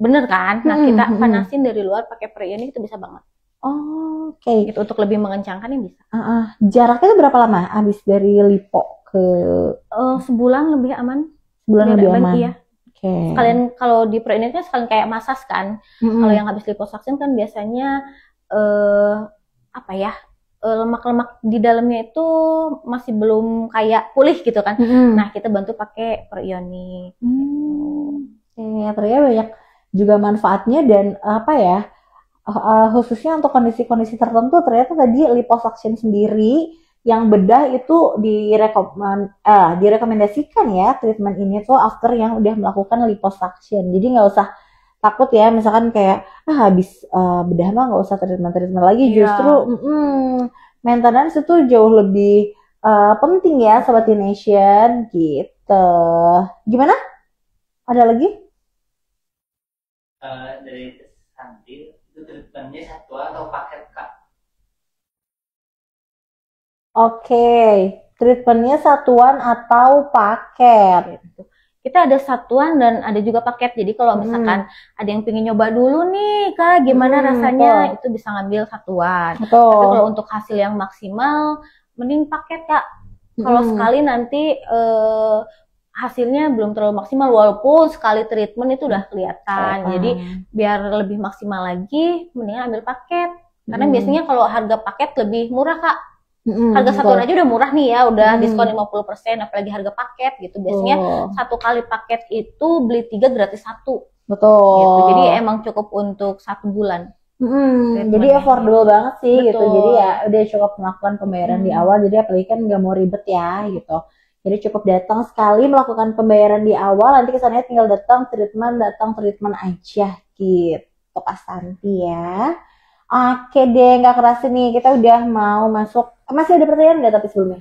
bener kan. Nah kita panasin dari luar pakai proionik itu bisa banget. Gitu, untuk lebih mengencangkan yang bisa. Jaraknya itu berapa lama habis dari lipo ke sebulan lebih aman. Sebulan lebih aman. Iya. Sekalian kalau di proionik kan sekalian kayak masas kan. Kalau yang habis liposuction kan biasanya lemak-lemak di dalamnya itu masih belum kayak pulih gitu kan. Nah kita bantu pakai proionik. Ternyata banyak juga manfaatnya, dan khususnya untuk kondisi-kondisi tertentu ternyata tadi liposuction sendiri yang bedah itu direkomendasikan ya treatment ini tuh after yang udah melakukan liposuction. Jadi nggak usah takut ya misalkan kayak habis bedah mah nggak usah treatment lagi, Iya. justru maintenance itu jauh lebih penting ya Sobat Nation gitu. Gimana? Ada lagi? Dari Santi itu treatmentnya satuan atau paket Kak? Oke, treatmentnya satuan atau paket? Gitu. Kita ada satuan dan ada juga paket. Jadi kalau misalkan ada yang pengen nyoba dulu nih, Kak, gimana rasanya, itu bisa ngambil satuan. Tapi Betul. kalau untuk hasil yang maksimal, mending paket, Kak. Kalau sekali nanti hasilnya belum terlalu maksimal, walaupun sekali treatment itu udah kelihatan. Jadi biar lebih maksimal lagi, mendingan ambil paket. Karena biasanya kalau harga paket lebih murah, Kak. Harga satuan aja udah murah nih ya, udah diskon 50%, apalagi harga paket gitu. Biasanya satu kali paket itu beli 3 gratis 1 Betul. gitu. Jadi emang cukup untuk 1 bulan. Jadi affordable banget sih gitu. Betul. Jadi ya udah cukup melakukan pembayaran di awal. Jadi apalagi kan nggak mau ribet ya gitu. Jadi cukup datang sekali melakukan pembayaran di awal. Nanti kesannya tinggal datang treatment aja gitu Kak Santi ya. Oke deh, nggak kerasa nih kita udah mau masuk. Masih ada pertanyaan nggak tapi sebelumnya?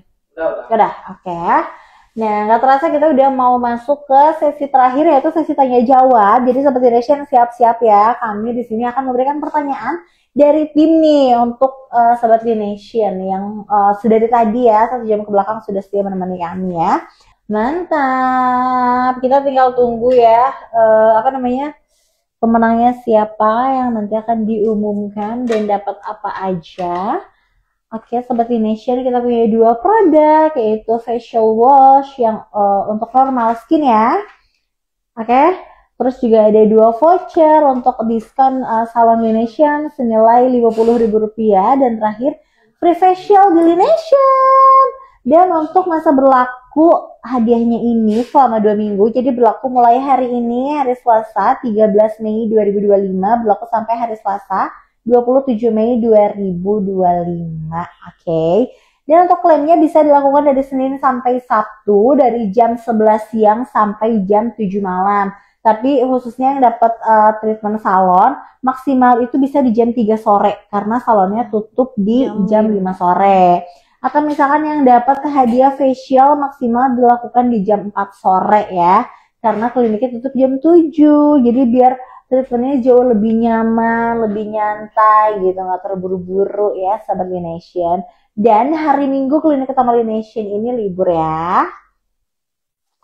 Udah. Oke. Nah, nggak terasa kita udah mau masuk ke sesi terakhir yaitu sesi tanya jawab. Jadi Sobat Nation siap-siap ya. Kami di sini akan memberikan pertanyaan dari tim nih untuk Sobat Nation yang sudah dari tadi ya 1 jam ke belakang sudah setia menemani kami ya. Mantap. Kita tinggal tunggu ya pemenangnya siapa yang nanti akan diumumkan dan dapat apa aja. Oke, Sobat Nation, kita punya 2 produk, yaitu facial wash yang untuk normal skin ya. Oke, terus juga ada 2 voucher untuk diskon salon Nation senilai Rp50.000 dan terakhir free facial di Nation. Dan untuk masa berlaku hadiahnya ini selama 2 minggu, jadi berlaku mulai hari ini, hari Selasa 13 Mei 2025, berlaku sampai hari Selasa 27 Mei 2025. Oke. Dan untuk klaimnya bisa dilakukan dari Senin sampai Sabtu dari jam 11 siang sampai jam 7 malam. Tapi khususnya yang dapat treatment salon maksimal itu bisa di jam 3 sore karena salonnya tutup di jam 5 sore. Atau misalkan yang dapat hadiah facial maksimal dilakukan di jam 4 sore ya. Karena kliniknya tutup jam 7. Jadi biar treatmentnya jauh lebih nyaman, lebih nyantai gitu, nggak terburu-buru ya Sobat Nation. Dan hari Minggu klinik utama Nation ini libur ya.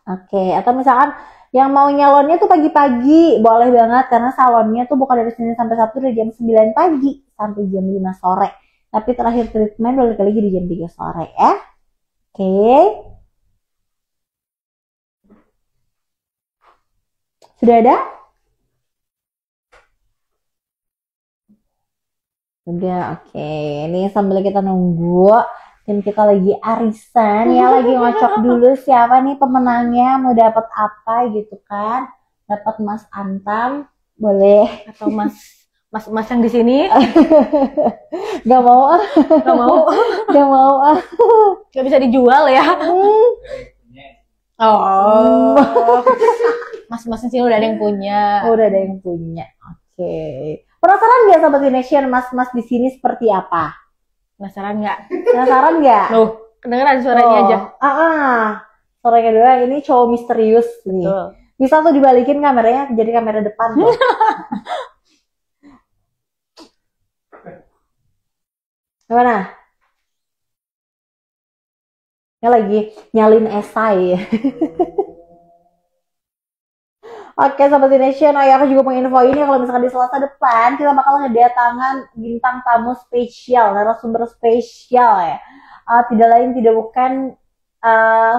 Oke, atau misalkan yang mau nyalonnya tuh pagi-pagi, boleh banget karena salonnya tuh bukan dari Senin sampai Sabtu dari jam 9 pagi sampai jam 5 sore. Tapi terakhir treatment balik lagi di jam 3 sore ya. Oke. Sudah ada? Udah, oke. Ini sambil kita nunggu, tim kita lagi arisan ya, lagi ngocok dulu siapa nih pemenangnya, mau dapat apa gitu kan. Dapat Mas Antam, boleh. Atau mas yang di sini Gak mau ah. nggak mau, Gak mau ah. nggak bisa dijual ya. Oh, mas di sini udah ada yang punya. Oh, udah ada yang punya. Oke. Penasaran nggak Sobat Nation mas di sini seperti apa? Penasaran nggak? Penasaran nggak? Loh, kedengeran suaranya aja. Suaranya doang. Ini cowok misterius nih. Betul. Bisa tuh dibalikin kameranya jadi kamera depan tuh. Gimana? Ini lagi nyalin esai. Oke Sobat Nation, aku juga mau info ini kalau misalkan di Selasa depan kita bakal ngedatangan bintang tamu spesial, narasumber spesial ya. Tidak lain tidak bukan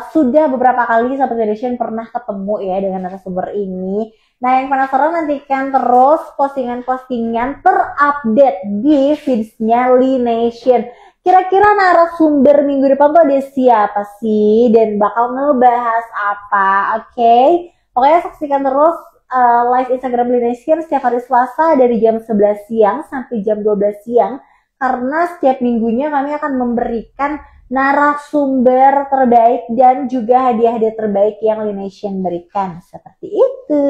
sudah beberapa kali Sobat Nation pernah ketemu ya dengan narasumber ini. Nah yang penasaran nantikan terus postingan-postingan terupdate di feedsnya Nation. Kira-kira narasumber minggu depan tuh ada siapa sih dan bakal ngebahas apa? Oke. Pokoknya saksikan terus live Instagram Nation setiap hari Selasa dari jam 11 siang sampai jam 12 siang. Karena setiap minggunya kami akan memberikan narasumber terbaik dan juga hadiah-hadiah terbaik yang Nation berikan. Seperti itu.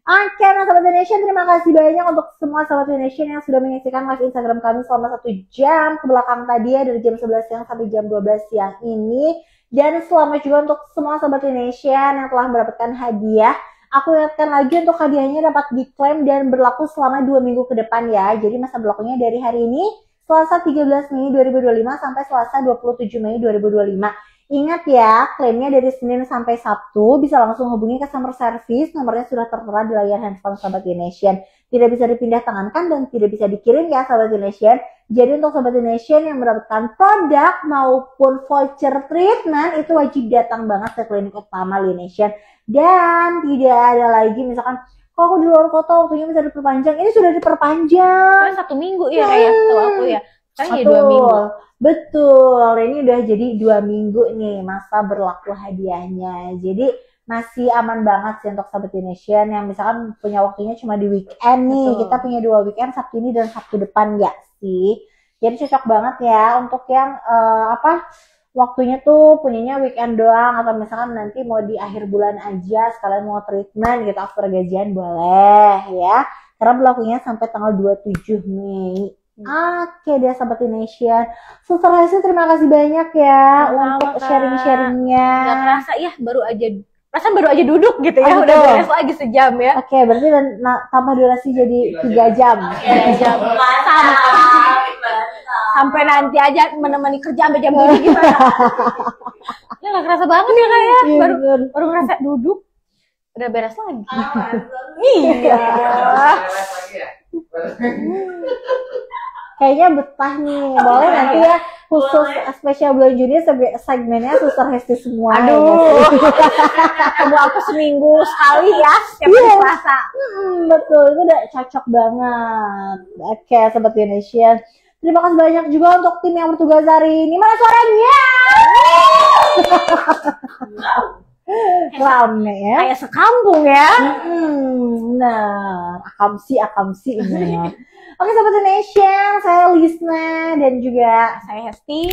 Oke, nah Sobat Nation, terima kasih banyak untuk semua Sobat Nation yang sudah menyaksikan live Instagram kami selama 1 jam ke belakang tadi ya, dari jam 11 siang sampai jam 12 siang ini. Dan selamat juga untuk semua Sobat Nation yang telah mendapatkan hadiah. Aku ingatkan lagi untuk hadiahnya dapat diklaim dan berlaku selama 2 minggu ke depan ya. Jadi masa berlakunya dari hari ini, Selasa 13 Mei 2025 sampai Selasa 27 Mei 2025. Ingat ya, klaimnya dari Senin sampai Sabtu, bisa langsung hubungi customer service, nomornya sudah tertera di layar handphone Sobat Nation. Tidak bisa dipindah tangankan dan tidak bisa dikirim ya Sobat Nation. Jadi untuk Sobat Nation yang mendapatkan produk maupun voucher treatment, itu wajib datang banget ke klinik utama Nation. Dan tidak ada lagi misalkan, kalau aku di luar kota waktunya bisa diperpanjang, ini sudah diperpanjang. Kan 1 minggu ya kayak tahu aku ya. Sekarang ya 2 minggu. Betul, ini udah jadi 2 minggu nih masa berlaku hadiahnya. Jadi masih aman banget sih untuk Sobat Nation yang misalkan punya waktunya cuma di weekend nih. Betul. Kita punya 2 weekend, Sabtu ini dan Sabtu depan ya sih. Jadi cocok banget ya untuk yang waktunya tuh punyanya weekend doang, atau misalkan nanti mau di akhir bulan aja sekalian mau treatment gitu after gajian boleh ya. Karena berlakunya sampai tanggal 27 Mei. Oke deh Sobat Nation. Suster Hesti terima kasih banyak ya untuk sharing-sharingnya. Gak kerasa ya, perasaan baru aja duduk gitu ya, udah beres lagi sejam ya. Oke, berarti tambah durasi jadi 3 jam. 3 jam. Sampai nanti aja menemani kerja sampai jam 7 gimana? Ya gak kerasa banget ya kayak baru ngerasa duduk udah beres lagi. Iya. Kayaknya betah nih. Boleh nanti ya khusus spesial bulan Juni segmennya Suster Hesti semua. Aduh. Ketemu aku seminggu sekali ya setiap hari Selasa. Betul, itu udah cocok banget. Oke, Sobat Nation. Terima kasih banyak juga untuk tim yang bertugas hari ini. Mana suaranya? Rame ya. Kayak sekampung ya. Nah, akamsi ini. Oke Sobat Nation, saya Lisna dan juga Saya Hesti.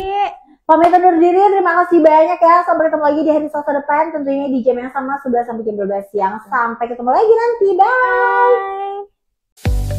pamit undur diri. Terima kasih banyak ya. Sampai ketemu lagi di hari Selasa depan, tentunya di jam yang sama 11 sampai jam 12 siang. Sampai ketemu lagi nanti. Bye.